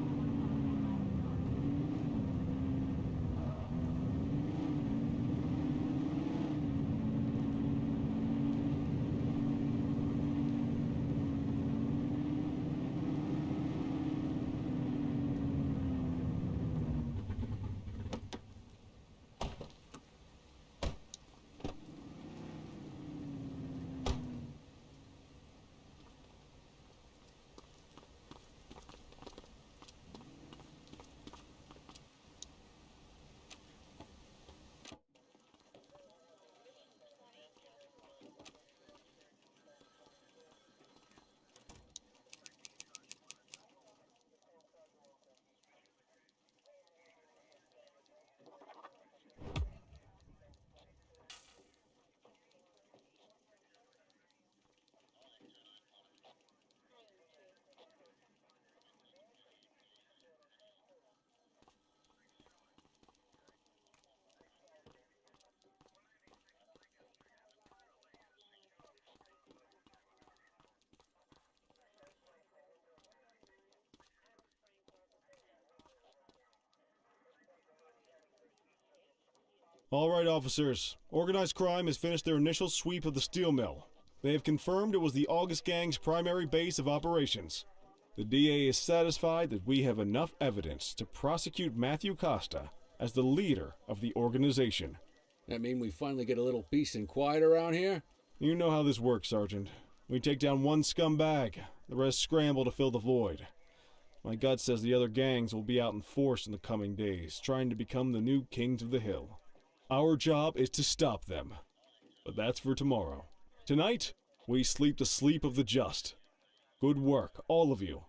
S5: All right, officers. Organized crime has finished their initial sweep of the steel mill. They have confirmed it was the August Gang's primary base of operations. The DA is satisfied that we have enough evidence to prosecute Matthew Costa as the leader of the organization.
S9: That mean we finally get a little peace and quiet around here?
S5: You know how this works, Sergeant. We take down one scumbag, the rest scramble to fill the void. My gut says the other gangs will be out in force in the coming days, trying to become the new kings of the hill. Our job is to stop them. But that's for tomorrow. Tonight, we sleep the sleep of the just. Good work, all of you.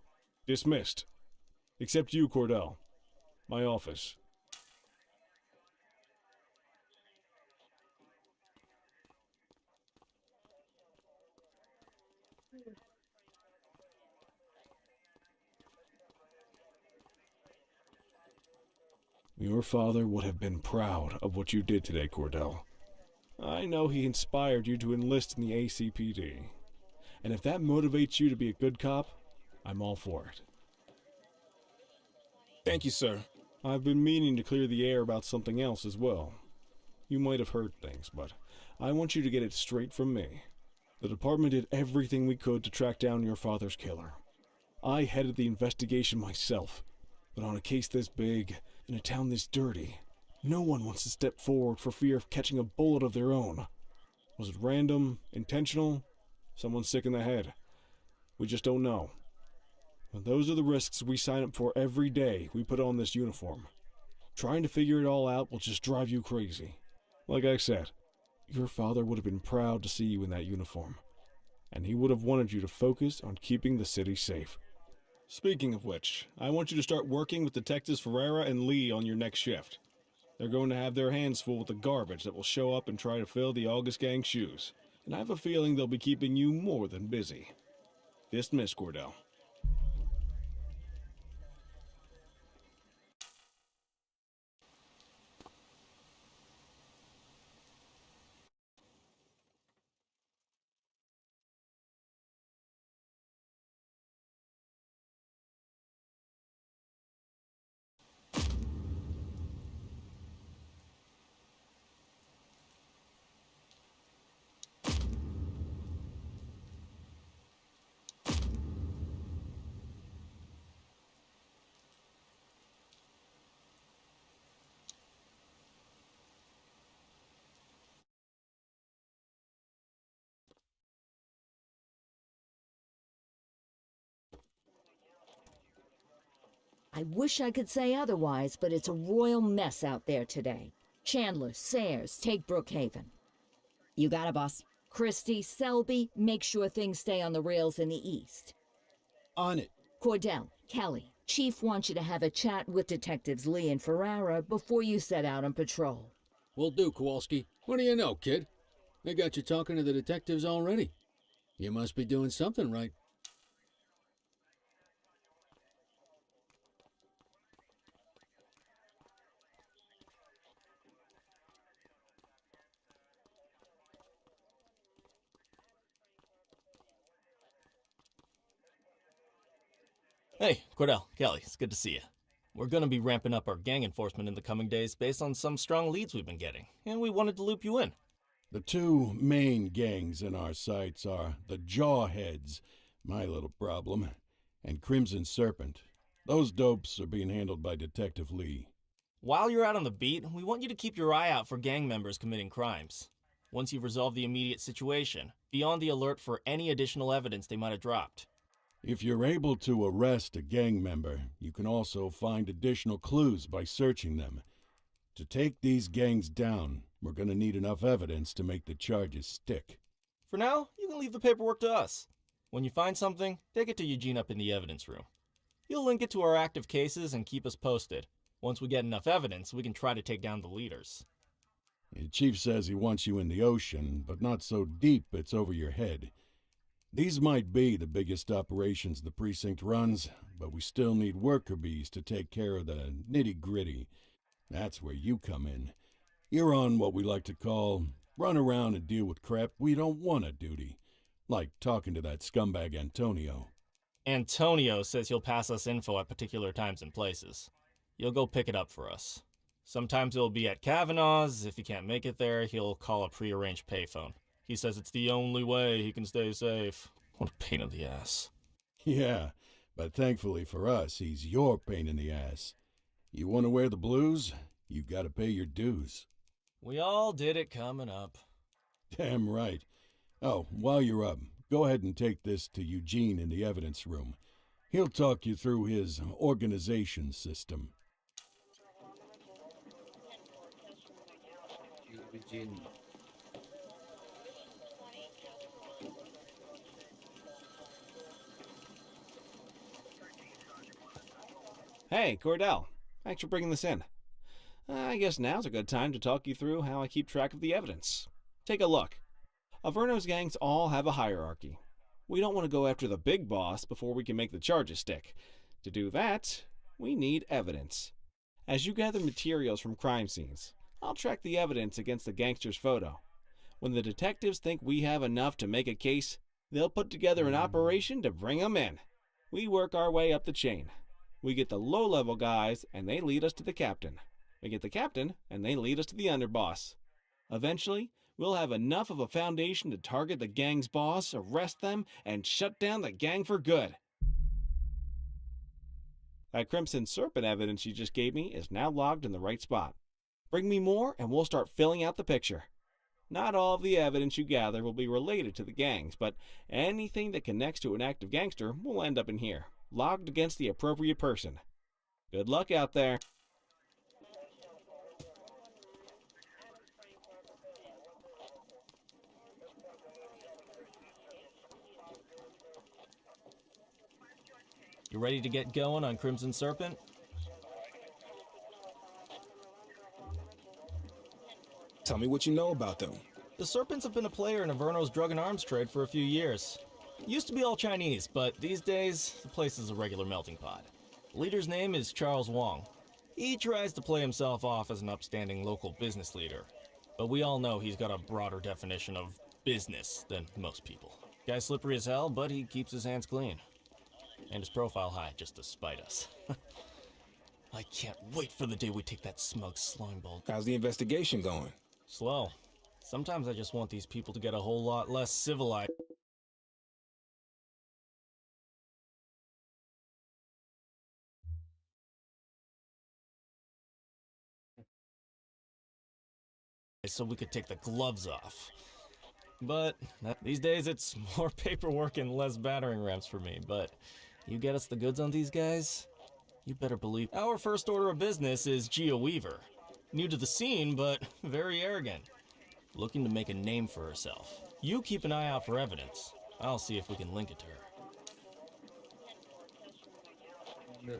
S5: Dismissed. Except you, Cordell. My office. Your father would have been proud of what you did today, Cordell. I know he inspired you to enlist in the ACPD. And if that motivates you to be a good cop, I'm all for it.
S6: Thank you, sir.
S5: I've been meaning to clear the air about something else as well. You might have heard things, but I want you to get it straight from me. The department did everything we could to track down your father's killer. I headed the investigation myself, but on a case this big, in a town this dirty, no one wants to step forward for fear of catching a bullet of their own. Was it random, intentional, someone sick in the head? We just don't know. But those are the risks we sign up for every day we put on this uniform. Trying to figure it all out will just drive you crazy. Like I said, your father would have been proud to see you in that uniform, and he would have wanted you to focus on keeping the city safe. Speaking of which, I want you to start working with Detectives Ferreira and Lee on your next shift. They're going to have their hands full with the garbage that will show up and try to fill the August Gang's shoes, and I have a feeling they'll be keeping you more than busy. Dismiss, Cordell.
S3: I wish I could say otherwise, but it's a royal mess out there today. Chandler, Sayers, take Brookhaven.
S4: You got it, boss.
S3: Christie, Selby, make sure things stay on the rails in the east.
S16: On it.
S3: Cordell, Kelly, Chief wants you to have a chat with Detectives Lee and Ferrara before you set out on patrol.
S9: Will do, Kowalski. What do you know, kid? They got you talking to the detectives already. You must be doing something right.
S11: Hey, Cordell, Kelly, it's good to see you. We're going to be ramping up our gang enforcement in the coming days based on some strong leads we've been getting, and we wanted to loop you in.
S1: The two main gangs in our sights are the Jawheads, my little problem, and Crimson Serpent. Those dopes are being handled by Detective Lee.
S11: While you're out on the beat, we want you to keep your eye out for gang members committing crimes. Once you've resolved the immediate situation, be on the alert for any additional evidence they might have dropped.
S1: If you're able to arrest a gang member, you can also find additional clues by searching them. To take these gangs down, we're going to need enough evidence to make the charges stick.
S11: For now, you can leave the paperwork to us. When you find something, take it to Eugene up in the evidence room. He'll link it to our active cases and keep us posted. Once we get enough evidence, we can try to take down the leaders.
S1: The chief says he wants you in the ocean, but not so deep it's over your head. These might be the biggest operations the precinct runs, but we still need worker bees to take care of the nitty-gritty. That's where you come in. You're on what we like to call run around and deal with crap we don't want to duty, like talking to that scumbag Antonio.
S11: Antonio says he'll pass us info at particular times and places. You'll go pick it up for us. Sometimes he'll be at Kavanaugh's. If he can't make it there, he'll call a prearranged payphone. He says it's the only way he can stay safe. What a pain in the ass.
S1: Yeah, but thankfully for us, he's your pain in the ass. You want to wear the blues? You gotta pay your dues.
S11: We all did it coming up.
S1: Damn right. Oh, while you're up, go ahead and take this to Eugene in the evidence room. He'll talk you through his organization system.
S2: Eugene.
S5: Hey, Cordell. Thanks for bringing this in. I guess now's a good time to talk you through how I keep track of the evidence. Take a look. Averno's gangs all have a hierarchy. We don't want to go after the big boss before we can make the charges stick. To do that, we need evidence. As you gather materials from crime scenes, I'll track the evidence against the gangster's photo. When the detectives think we have enough to make a case, they'll put together an operation to bring them in. We work our way up the chain. We get the low-level guys, and they lead us to the captain. We get the captain, and they lead us to the underboss. Eventually, we'll have enough of a foundation to target the gang's boss, arrest them, and shut down the gang for good. That Crimson Serpent evidence you just gave me is now logged in the right spot. Bring me more, and we'll start filling out the picture. Not all of the evidence you gather will be related to the gangs, but anything that connects to an active gangster will end up in here, logged against the appropriate person. Good luck out there.
S11: You ready to get going on Crimson Serpent?
S6: Tell me what you know about them.
S11: The Serpents have been a player in Averno's drug and arms trade for a few years. Used to be all Chinese, but these days, the place is a regular melting pot. The leader's name is Charles Wong. He tries to play himself off as an upstanding local business leader, but we all know he's got a broader definition of business than most people. Guy's slippery as hell, but he keeps his hands clean. And his profile high just to spite us. I can't wait for the day we take that smug slimeball.
S6: How's the investigation going?
S11: Slow. Sometimes I just want these people to get a whole lot less civilized. So we could take the gloves off. But these days it's more paperwork and less battering rams for me. But you get us the goods on these guys, you better believe. Our first order of business is Gia Weaver. New to the scene, but very arrogant. Looking to make a name for herself. You keep an eye out for evidence. I'll see if we can link it to her.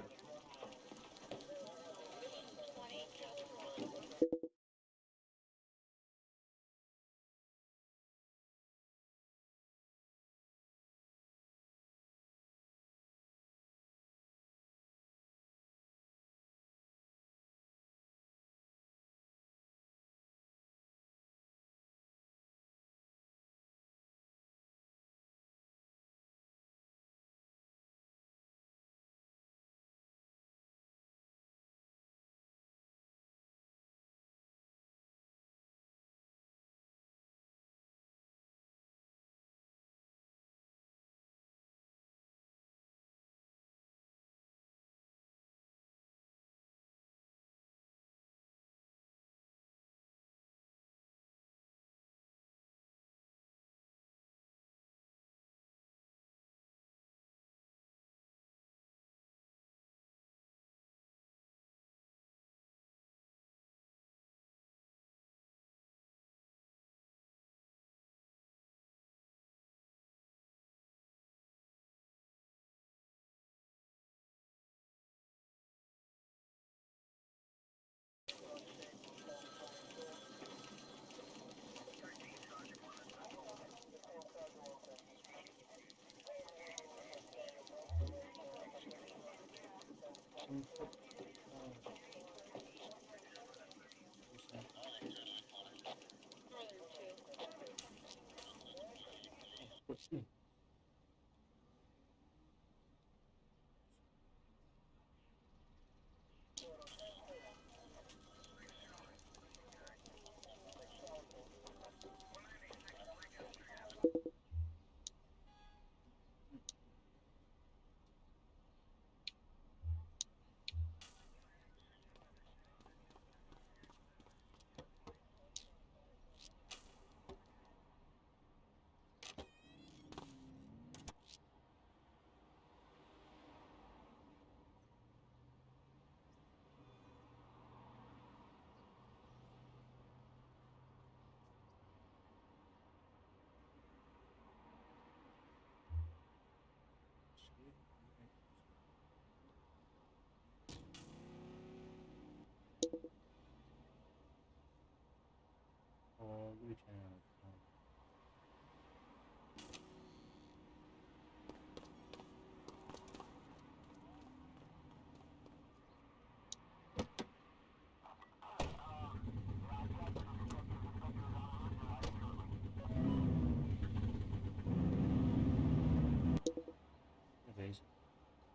S2: channel.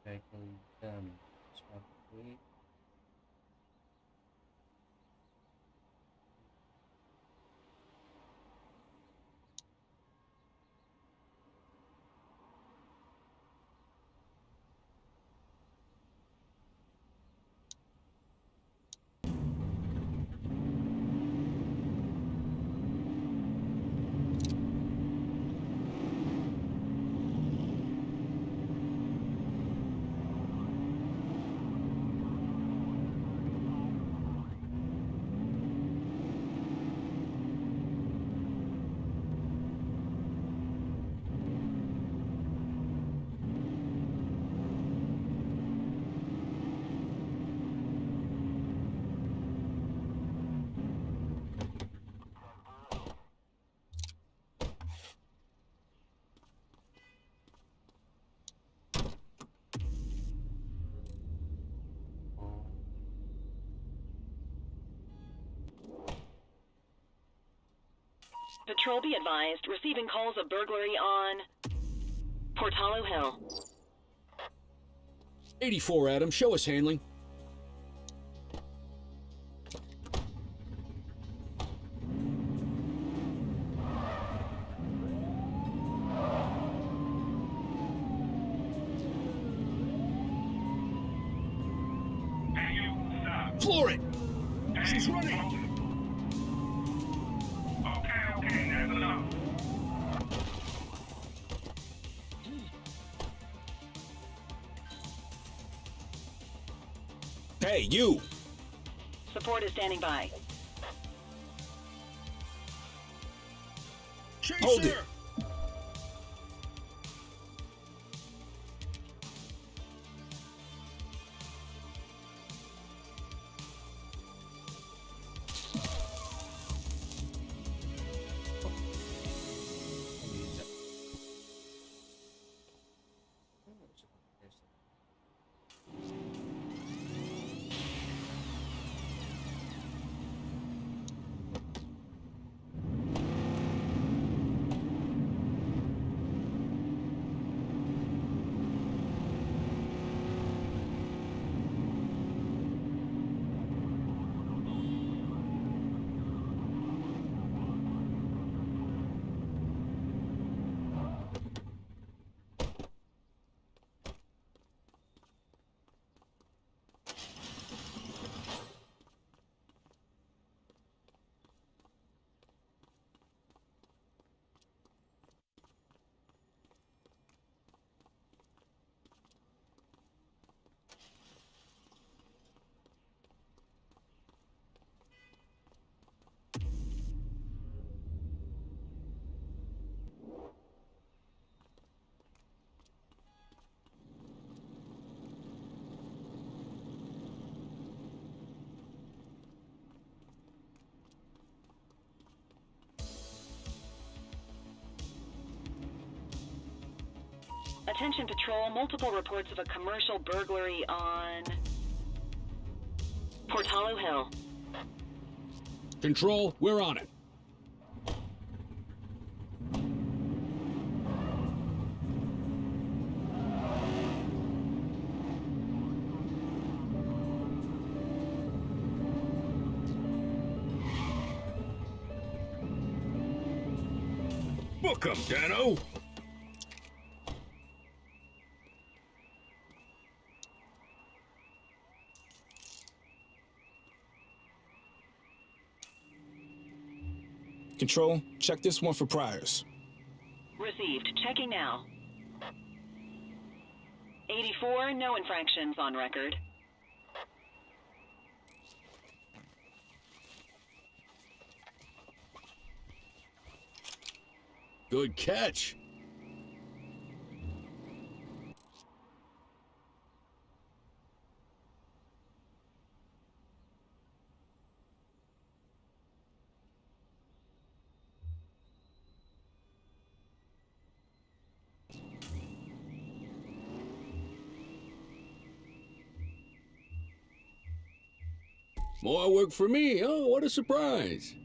S2: Exactly respectively.
S8: Patrol be advised, receiving calls of burglary on Portalo Hill.
S9: 84, Adam. Show us handling. Floor it!
S15: She's running! Okay, that's enough.
S6: Hey, you!
S8: Support is standing by.
S6: Hold it!
S8: Attention Patrol, multiple reports of a commercial burglary on Portalo Hill.
S9: Control, we're on it.
S15: Book 'em, Dano!
S6: Control, check this one for priors.
S8: Received. Checking now. 84, no infractions on record.
S9: Good catch. More work for me. Oh, what a surprise.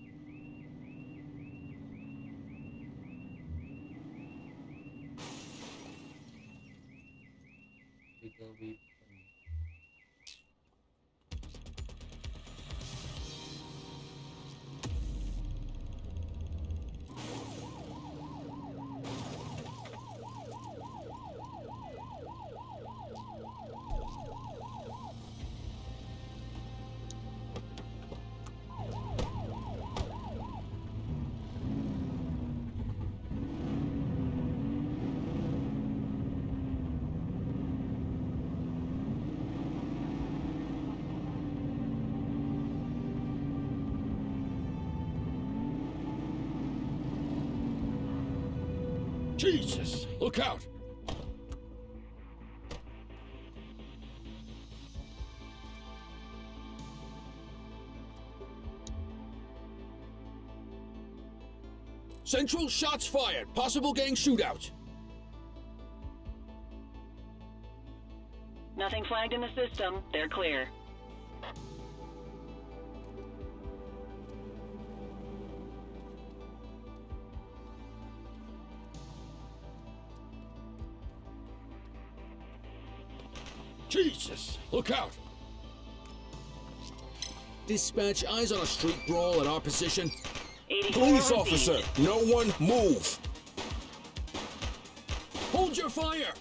S15: Jesus, look out!
S9: Central, shots fired. Possible gang shootout.
S8: Nothing flagged in the system. They're clear.
S15: Jesus, look out!
S9: Dispatch, eyes on a street brawl at our position.
S8: 84
S6: Police
S8: received.
S6: officer, no one move.
S9: Hold your fire!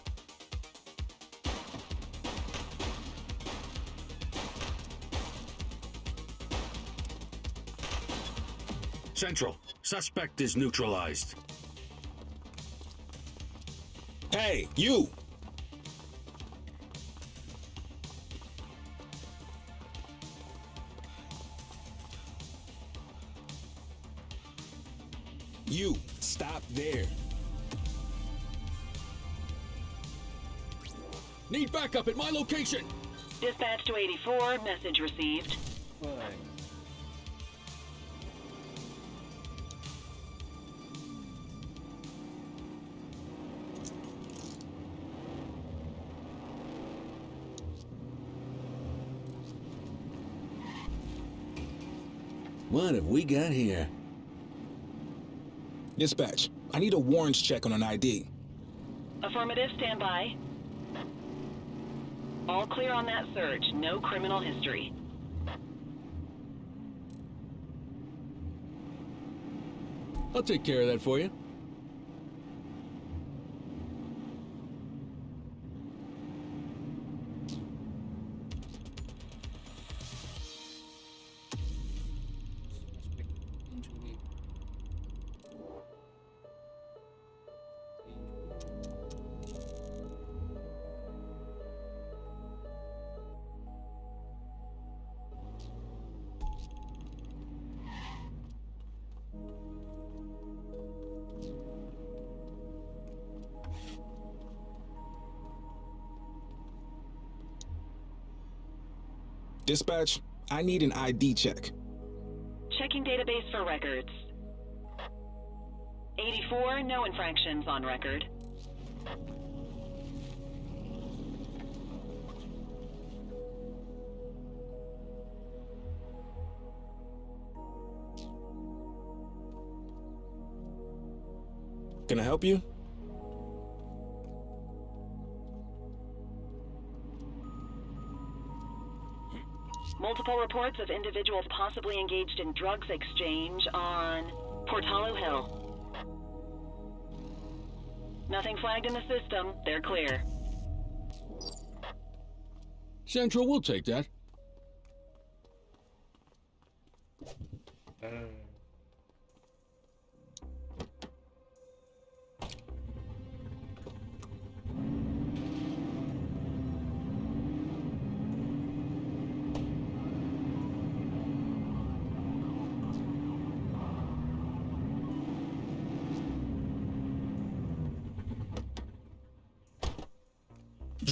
S15: Central, suspect is neutralized.
S6: Hey, you! You, stop there.
S9: Need backup at my location.
S8: Dispatch to 84. Message received.
S9: What have we got here?
S6: Dispatch, I need a warrants check on an ID.
S8: Affirmative, stand by. All clear on that search. No criminal history.
S9: I'll take care of that for you.
S6: Dispatch, I need an ID check.
S8: Checking database for records. 84, no infractions on record.
S6: Can I help you?
S8: Multiple reports of individuals possibly engaged in drugs exchange on Portalo Hill. Nothing flagged in the system. They're clear.
S9: Central, we'll take that.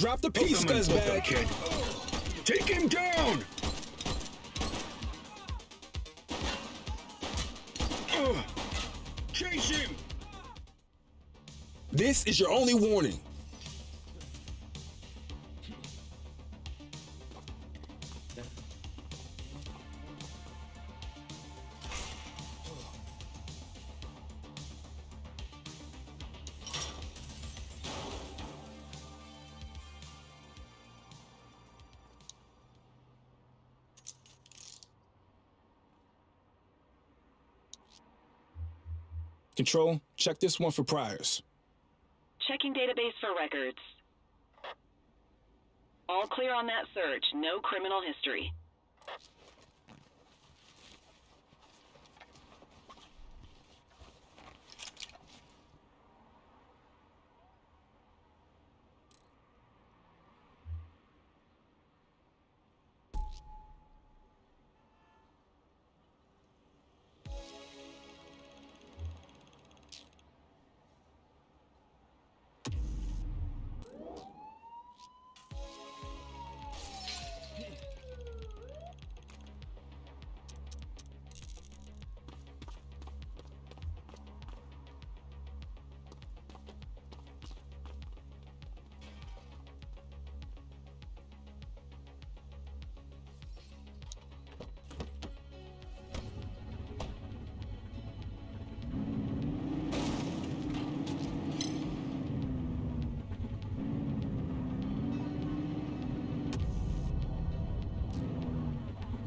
S6: Drop the piece, scuzzbag.
S15: Kid. Take him down! Chase him!
S6: This is your only warning. Control, check this one for priors.
S8: Checking database for records. All clear on that search. No criminal history.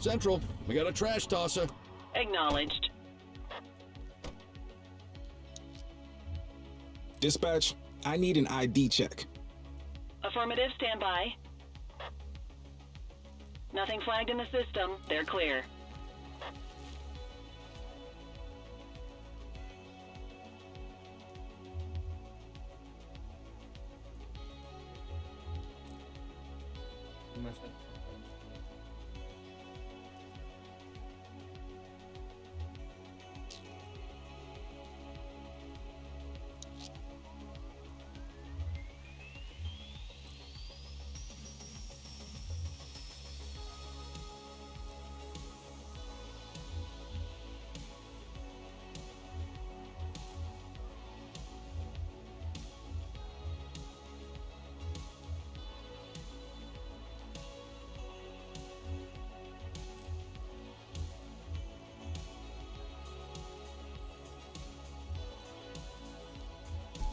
S9: Central, we got a trash tosser.
S8: Acknowledged.
S6: Dispatch, I need an ID check.
S8: Affirmative, stand by. Nothing flagged in the system. They're clear.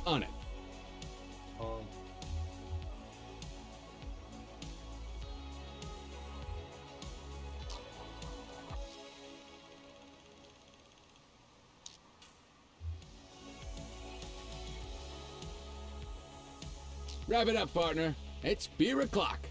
S9: On it.
S2: Oh.
S9: Wrap it up, partner. It's beer o'clock.